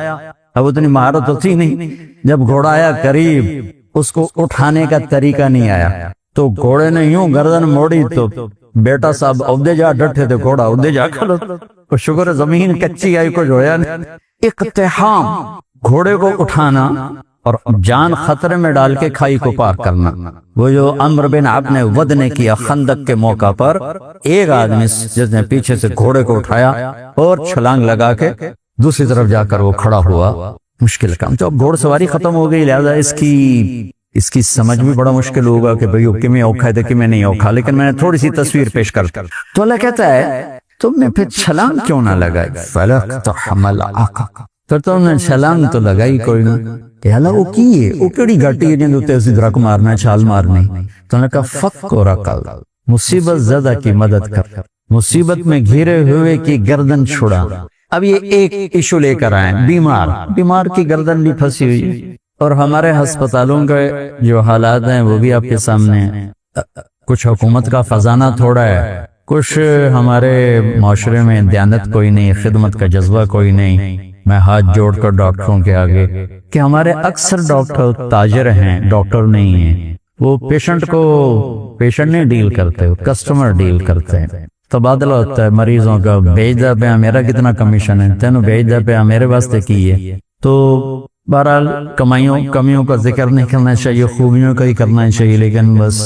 Speaker 1: اب اتنی مہارت تو تھی نہیں، جب گھوڑا آیا قریب اس کو اٹھانے کا طریقہ نہیں آیا، تو گھوڑے نے یوں گردن موڑی تو بیٹا صاحب عہدے جا ڈٹھے تھے، گھوڑا عہدے جا کھڑا۔ تو شکر ہے زمین کچی آئی کو جویا نہیں۔ اقتحام، گھوڑے کو اٹھانا اور جان خطرے میں ڈال کے کھائی کو پار کرنا۔ وہ جو عمرو بن عبد نے ود نے کیا خندق کے موقع پر، ایک آدمی جس نے پیچھے سے گھوڑے کو اٹھایا اور چھلانگ لگا کے دوسری طرف جا کر وہ کھڑا ہوا۔ مشکل کام۔ تو اب گھوڑ سواری ختم ہو گئی، لہذا اس کی سمجھ بھی بڑا مشکل ہوگا کہ بھئی کمیں اوکھا ہے کمیں نہیں اوکھا، لیکن میں نے تھوڑی سی تصویر پیش کر۔ تو اللہ کہتا ہے تم نے پھر چھلانگ کیوں نہ لگائی؟ فَلَقْتَحَمَ الْعَقَبَ، پھر تم نے چھلانگ تو لگائی کوئی نہ۔ کہ اللہ وہ کی ہے، وہ کیڑی گھاٹی ہے جن دوتے اسی درک مارنا ہے، چھال مارنی۔ تو نے کہا فک و رقل، مصیبت زدہ کی مدد کر، مصیبت میں گھیرے ہوئے کی گردن چھڑا۔ اب یہ ایک ایشو لے کر آئیں، بیمار کی گردن بھی پھنسی ہوئی، اور ہمارے ہسپتالوں کے جو حالات ہیں وہ بھی آپ کے سامنے ہیں۔ کچھ حکومت کا خزانہ تھوڑا ہے، کچھ ہمارے معاشرے میں دیانت کوئی نہیں، خدمت کا جذبہ کوئی نہیں۔ میں ہاتھ جوڑ کر ڈاکٹروں کے آگے کہ ہمارے اکثر ڈاکٹر تاجر ہیں، ڈاکٹر نہیں ہیں۔ وہ پیشنٹ نہیں ڈیل کرتے، وہ کسٹمر ڈیل کرتے ہیں۔ تبادلہ ہوتا ہے مریضوں کا، بھیج دا پہ میرا کتنا کمیشن ہے، تینوں بھیج دا پہ میرے واسطے کی ہے۔ تو بہرحال کمیوں کا ذکر نہیں کرنا چاہیے، خوبیوں کا ہی کرنا چاہیے، لیکن بس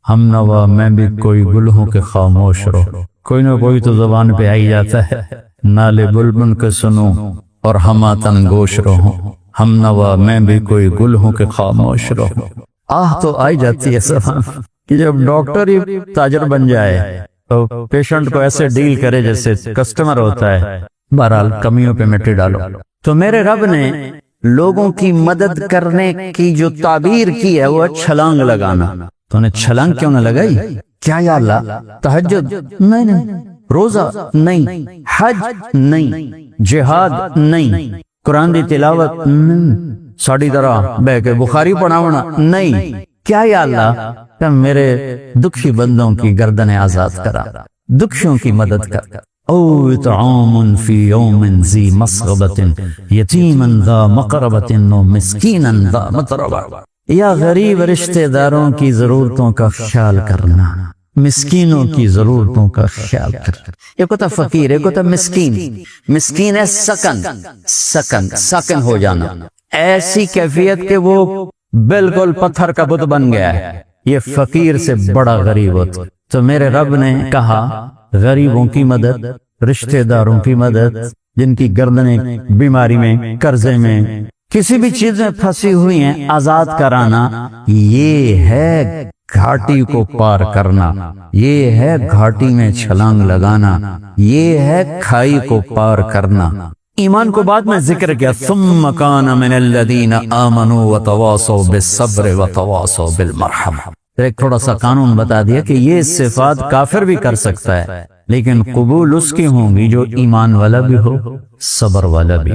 Speaker 1: ہم نوا میں بھی کوئی گل ہوں کہ خاموش رہو، کوئی نہ کوئی تو زبان پہ آئی جاتا ہے۔ نالے بلبل کے سنو اور ہما تنگوش رہو، ہم نوا میں بھی کوئی گل ہوں کہ خاموش رہو۔ آہ تو آئی جاتی ہے زبان کہ جب ڈاکٹر ہی تاجر بن جائے تو پیشنٹ کو ایسے ڈیل کرے جیسے کسٹمر ہوتا ہے۔ بہرحال کمیوں پہ مٹی ڈالو۔ تو میرے رب نے لوگوں کی مدد کرنے کی جو تعبیر کی ہے وہ چھلانگ لگانا۔ تو نے چھلانگ کیوں نہ لگائی؟ کیا یا اللہ تہجد نہیں، روزہ نہیں، حج نہیں، جہاد نہیں، قرآن دی تلاوت نہیں، ساڑی طرح بہ کے بخاری پڑھاونا نہیں، کیا یا اللہ کہ میرے دکھی بندوں کی گردنیں آزاد کرا، دکھیوں کی مدد کر۔ او اطعام فی یوم ذی مسغبۃ یتیما ذا مقربۃ مسکینا ذا متربہ، یا غریب رشتہ داروں کی ضرورتوں کا خیال کرنا، مسکینوں کی ضرورتوں کا خیال کرنا۔ ایک ہوتا فقیر، ایک ہوتا مسکین۔ مسکین ہے سکن ہو جانا، ایسی کیفیت کہ وہ بالکل پتھر کا بت بن گیا ہے، یہ فقیر سے بڑا غریب ہوتا۔ تو میرے رب نے کہا غریبوں کی مدد، رشتہ داروں کی مدد، جن کی گردنیں بیماری میں، قرضے میں، کسی بھی چیز میں پھنسی ہوئی ہیں، آزاد کرانا، یہ ہے گھاٹی کو پار کرنا، یہ ہے گھاٹی میں چھلانگ لگانا، یہ ہے کھائی کو پار کرنا۔ ایمان کو بعد میں ذکر کیا، ثم کان من الذین آمنوا وتواصوا بالصبر وتواصوا بالمرحمہ۔ ایک تھوڑا سا قانون بتا دیا کہ یہ صفات کافر بھی کر سکتا ہے، لیکن قبول اس کی ہوں گی جو ایمان والا بھی ہو، صبر والا بھی،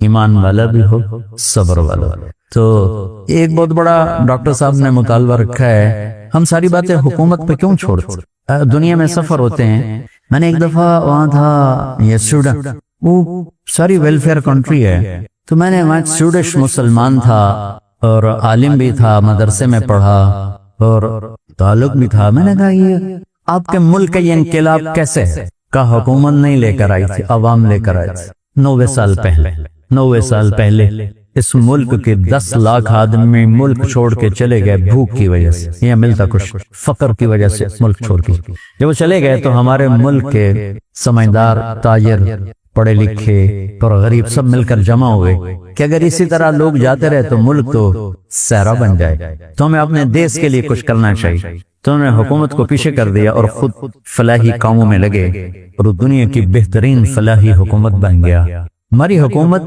Speaker 1: ایمان والا بھی ہو، صبر والا۔ تو ایک بہت بڑا ڈاکٹر صاحب نے مطالبہ رکھا ہے، ہم ساری باتیں حکومت پہ کیوں چھوڑتے؟ دنیا میں سفر ہوتے ہیں، میں نے ایک دفعہ وہاں تھا، یہ سوڈن، وہ ساری ویلفیئر کنٹری ہے، تو میں نے وہاں سوڈش مسلمان تھا اور عالم بھی تھا، مدرسے میں پڑھا اور تعلق بھی تھا۔ میں نے کہا یہ آپ کے ملک کا یہ انقلاب کیسے ہے؟ کہ حکومت نہیں لے کر آئی تھی، عوام لے کر آئی تھی۔ 90 سال پہلے اس ملک کے 10 لاکھ آدمی ملک چھوڑ کے چلے گئے بھوک کی وجہ سے، یہ ملتا کچھ فقر کی وجہ سے ملک چھوڑ کے جب وہ چلے گئے تو ہمارے ملک کے سمجھدار، تاجر، پڑھے لکھے اور غریب سب مل کر جمع ہوئے کہ اگر اسی طرح لوگ جاتے رہے تو ملک تو صحرا بن جائے، تو ہمیں اپنے دیش کے لیے کچھ کرنا چاہیے۔ تو انہوں نے حکومت کو پیچھے کر دیا اور خود فلاحی کاموں میں لگے اور دنیا کی بہترین فلاحی حکومت بن گیا۔ ہماری حکومت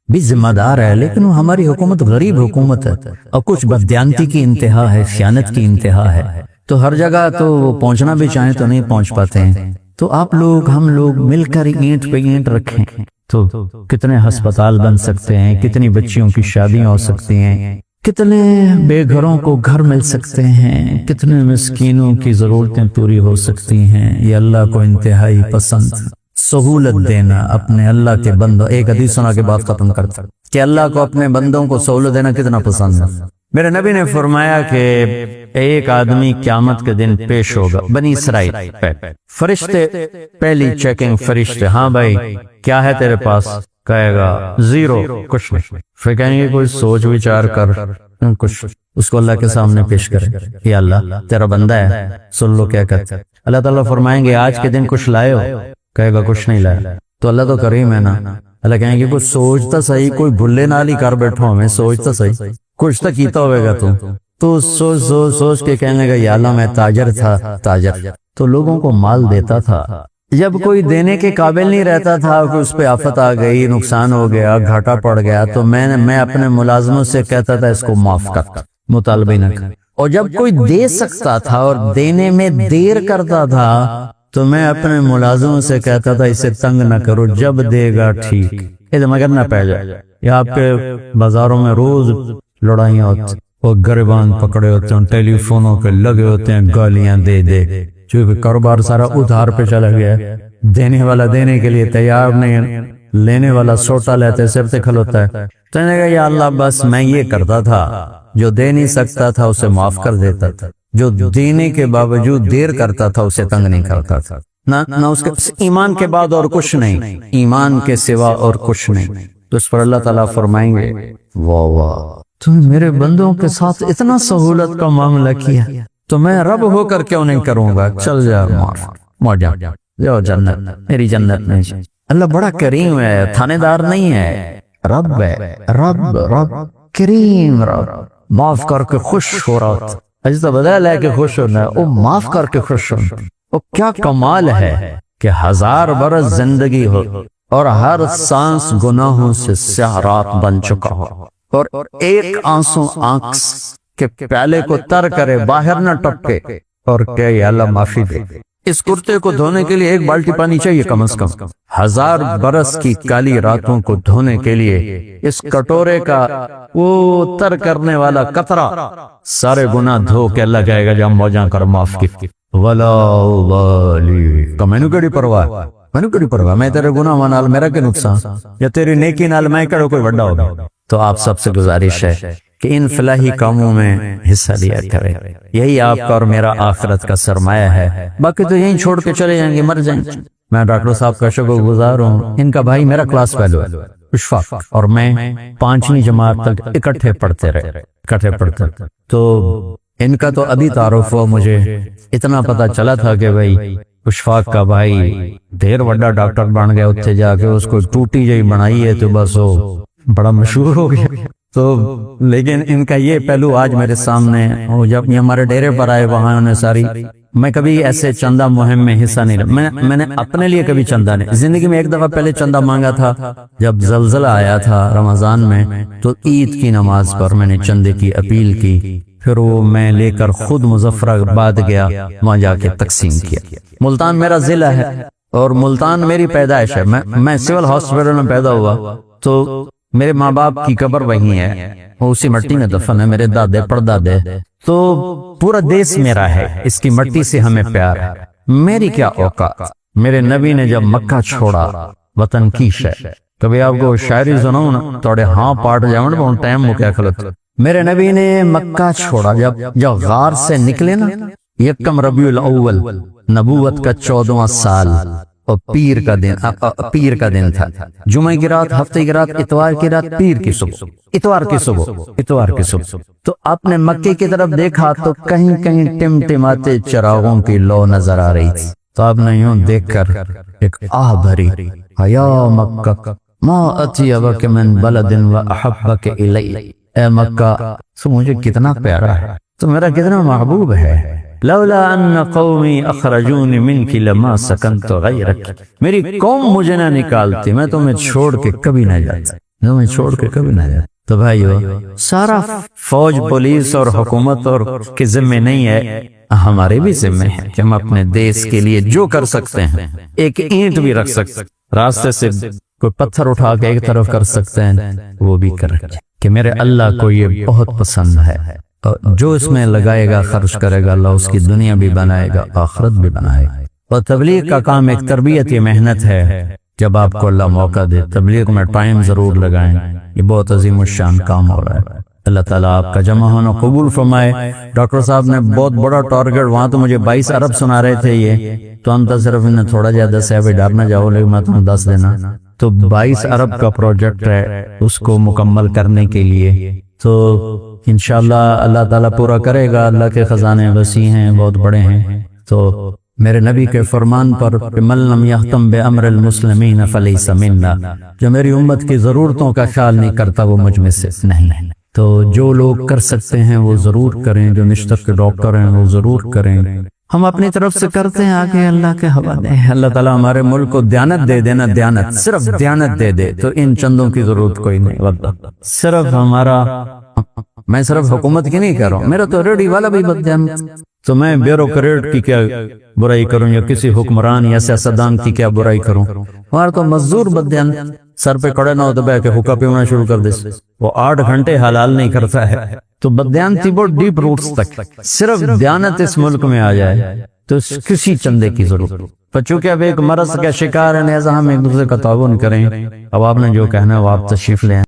Speaker 1: بھی ذمہ دار ہے، لیکن وہ ہماری حکومت غریب حکومت ہے اور کچھ بددیانتی کی انتہا ہے، خیانت کی انتہا ہے، تو ہر جگہ تو وہ پہنچنا بھی چاہیں تو نہیں پہنچ پاتے ہیں۔ تو آپ لوگ ہم لوگ مل کر اینٹ پہ اینٹ رکھیں تو کتنے ہسپتال بن سکتے ہیں، کتنی بچیوں کی شادیاں ہو سکتی ہیں، کتنے بے گھروں کو گھر مل سکتے ہیں، کتنے مسکینوں کی ضرورتیں پوری ہو سکتی ہیں۔ یہ اللہ کو انتہائی پسند، سہولت دینا اپنے اللہ کے بندوں۔ ایک حدیث سنا کے بات ختم کرتا کہ اللہ کو اپنے بندوں کو سہولت دینا کتنا پسند ہے۔ میرے نبی نے فرمایا کہ ایک آدمی قیامت کے دن پیش ہوگا بنی اسرائیل پہ، فرشتے پہلی چیکنگ، فرشتے ہاں بھائی کیا ہے تیرے پاس، کہے گا زیرو، کچھ نہیں، پھر کہیں گے کوئی سوچ وچار کر کچھ، اس کو اللہ کے سامنے پیش کرے، یا اللہ تیرا بندہ ہے سن لو کیا کہتا ہے۔ اللہ تعالیٰ فرمائیں گے آج کے دن کچھ لائے ہو، کہے گا کچھ نہیں لایا، تو اللہ تو کریم ہے نا، اللہ کہیں گے کچھ سوچتا صحیح، کوئی بھلے نال ہی کر بیٹھو ہمیں، سوچتا صحیح، کچھ تو کیتا ہوئے گا تو سوچ سوچ سوچ کے کہنے لگا یا اللہ میں تاجر تھا، تاجر تو لوگوں کو مال دیتا تھا، جب کوئی دینے کے قابل نہیں رہتا تھا کہ اس پہ آفت آ گئی، نقصان ہو گیا، گھاٹا پڑ گیا، تو میں اپنے ملازموں سے کہتا تھا اس کو معاف کر، مطالبہ نہ کر، اور جب کوئی دے سکتا تھا اور دینے میں دیر کرتا تھا تو میں اپنے ملازموں سے کہتا تھا اسے تنگ نہ کرو، جب دے گا ٹھیک، یہ مگر نہ پہ جائے۔ یا آپ کے بازاروں میں روز لڑائیاں ہوتی، وہ گریبان پکڑے ہوتے ہیں، ٹیلی فونوں پہ لگے ہوتے ہیں، گالیاں دے دے، چونکہ کاروبار سارا ادھار پہ چلا گیا ہے، دینے والا دینے کے لیے تیار نہیں، لینے والا سوٹا لیتے سر پہ کھلوتا ہے۔ تو نے کہا یا اللہ بس میں یہ کرتا تھا، جو دے نہیں سکتا تھا اسے معاف کر دیتا تھا، جو دینے کے باوجود دیر کرتا تھا اسے تنگ نہیں کرتا تھا، نہ اس کے ایمان کے بعد اور کچھ نہیں، ایمان کے سوا اور کچھ نہیں۔ تو اس پر اللہ تعالیٰ فرمائیں گے واہ واہ تم میرے بندوں کے ساتھ اتنا سہولت کا معاملہ کیا تو میں رب ہو کر کیوں نہیں کروں گا، چل جا موجا جاؤ جنت، میری جنت میں۔ اللہ بڑا کریم ہے، تھانے دار نہیں ہے، رب ہے، رب کریم، رب معاف کر کے خوش ہو رہا ہوتا، اجی تو بدل ہے کہ خوش ہونا ہے، وہ معاف کر کے خوش ہونا۔ وہ کیا کمال ہے کہ 1000 برس زندگی ہو اور ہر سانس گناہوں سے سیاہ رات بن چکا ہو، اور ایک آنسو آنکھ کے پیالے کو تر کرے، باہر نہ ٹپکے، اور کہ یا اللہ معافی دے۔ اس کرتے کو دھونے کے لیے 1 بالٹی پانی چاہیے کم از کم، 1000 برس کی کالی راتوں کو دھونے کے لیے اس کٹورے کا وہ تر کرنے والا قطرہ سارے گناہ دھو کے اللہ کہے گا جب موجاں کر معاف کی، ولا ابالی، تو میں نے کیڑی پرواہ، میں تیرے گناہ نال میرا کے نقصان، یا تیری نیکی نال میں کڑو کوئی بڑا ہوگا۔ تو آپ سب سے گزارش ہے کہ ان فلاحی کاموں میں حصہ لیا کرے، یہی آپ کا اور میرا آخرت کا سرمایہ ہے، باقی تو یہیں چھوڑ کے چلے جائیں گے، مر جائیں گے۔ میں ڈاکٹر صاحب کا شکر گزار ہوں، ان کا بھائی میرا کلاس فیلو ہے اشفاق، اور میں 5ویں جماعت تک اکٹھے پڑھتے رہے، تو ان کا تو ابھی تعارف ہوا، مجھے اتنا پتا چلا تھا کہ بھائی اشفاق کا بھائی دیر وڈا ڈاکٹر بن گیا، اتنے جا کے اس کو ٹوٹی جی بنائی ہے تو بس وہ بڑا مشہور ہو گیا۔ تو لیکن ان کا یہ پہلو آج میرے سامنے، جب یہ ہمارے ڈیرے پر آئے وہاں انہیں ساری، میں کبھی ایسے چندہ مہم میں حصہ نہیں لیا، میں نے اپنے لیے کبھی چندہ نہیں، زندگی میں ایک دفعہ پہلے چندہ مانگا تھا جب زلزلہ آیا تھا رمضان میں، تو عید کی نماز پر میں نے چندے کی اپیل کی، پھر وہ میں لے کر خود مظفر آباد گیا، وہاں جا کے تقسیم کیا۔ ملتان میرا ضلع ہے اور ملتان میری پیدائش ہے، میں سول ہاسپٹل میں پیدا ہوا، تو میرے ماں باپ کی قبر وہیں ہے، وہ اسی مٹی میں دفن ہے، میرے دادے پردادے، تو پورا دیس میرا ہے، اس کی مٹی سے ہمیں پیار ہے۔ میری کیا اوقات، میرے نبی نے جب مکہ چھوڑا وطن کی شے، کبھی آپ کو شاعری سناؤں نا توڑے ہاں پاٹ جاؤں نا ٹائم ہو کیا خلط، میرے نبی نے مکہ چھوڑا، جب غار سے نکلے نا، 1 ربیع الاول نبوت کا 14واں سال، اور پیر کا دن تھا، جمعہ کی رات، ہفتے کی رات، اتوار کی رات، پیر کی صبح، اتوار کی صبح، تو آپ نے مکے کی طرف دیکھا تو کہیں کہیں ٹمٹماتے چراغوں کی لو نظر آ رہی تھی، تو آپ نے یوں دیکھ کر ایک آہ بھری، یا مکہ ما اطیبک من بلد و احبک الی، اے مکہ تو مجھے کتنا پیارا ہے، تو میرا کتنا محبوب ہے، لولا ان قومی اخرجونی منک لما سکنت غیرک، میری قوم مجھے نہ نکالتی میں تمہیں چھوڑ کے کبھی نہ جاتا، تو بھائیو سارا فوج پولیس اور حکومت اور کے ذمہ نہیں ہے ہمارے بھی ذمہ ہے کہ ہم اپنے دیش کے لیے جو کر سکتے ہیں، ایک اینٹ بھی رکھ سکتے ہیں، راستے سے کوئی پتھر اٹھا کے ایک طرف کر سکتے ہیں، وہ بھی کریں کہ میرے اللہ کو یہ بہت پسند ہے، اور جو اس میں لگائے گا، خرچ کرے گا، اللہ اس کی دنیا بھی بنائے گا، آخرت بھی بنائے گا۔ اور تبلیغ کا کام ایک تربیت یہ محنت ہے، جب آپ کو اللہ موقع دے تبلیغ میں ٹائم ضرور لگائیں، یہ بہت عظیم الشان کام ہو رہا ہے۔ اللہ تعالیٰ آپ کا جمع ہونا قبول فرمائے۔ ڈاکٹر صاحب نے بہت بڑا ٹارگٹ، وہاں تو مجھے 22 ارب سنا رہے تھے، یہ تو ہم تو صرف انہیں تھوڑا زیادہ سے ابھی ڈر نہ جاؤ، لیکن میں تمہیں 10 دینا، تو 22 ارب کا پروجیکٹ ہے، اس کو مکمل کرنے کے لیے تو انشاءاللہ اللہ تعالیٰ پورا کرے گا۔ اللہ کے خزانے وسیع ہیں، بہت بڑے ہیں۔ تو میرے نبی کے فرمان پر من لم یہتم بامر المسلمین فلیس منا، جو میری امت کی ضرورتوں کا خیال نہیں کرتا وہ مجھ میں سے نہیں ہے۔ تو جو لوگ کر سکتے ہیں وہ ضرور کریں، جو نشتر کے ڈاکٹر ہیں وہ ضرور کریں، ہم اپنی طرف سے کرتے ہیں، آگے اللہ کے حوالے ہیں۔ اللہ تعالیٰ ہمارے ملک کو دیانت دے دینا، دیانت صرف دیانت دے دے تو ان چندوں کی ضرورت کوئی نہیں، واللہ صرف ہمارا، میں صرف حکومت کی نہیں کہہ رہا ہوں، میرا تو ریڈی والا بھی بدیانت، تو میں بیوروکریٹ کی کیا برائی کروں یا کسی حکمران یا سیاستدان کی کیا برائی کروں؟ ہمارا تو مزدور بدیانت، سر پہ کھڑے نہ ہوتا بے کہ حکا پیونا شروع کر دے، وہ 8 گھنٹے حلال نہیں کرتا ہے، تو بدیانتی بہت ڈیپ روٹس تک، صرف دیانت اس ملک میں آ جائے تو کسی چندے کی ضرورت۔ پر چونکہ اب ایک مرض کا شکار ہے، لہذا ہم ایک دوسرے کا تعاون کریں۔ اب آپ نے جو کہنا ہے وہ آپ تشریف لیں۔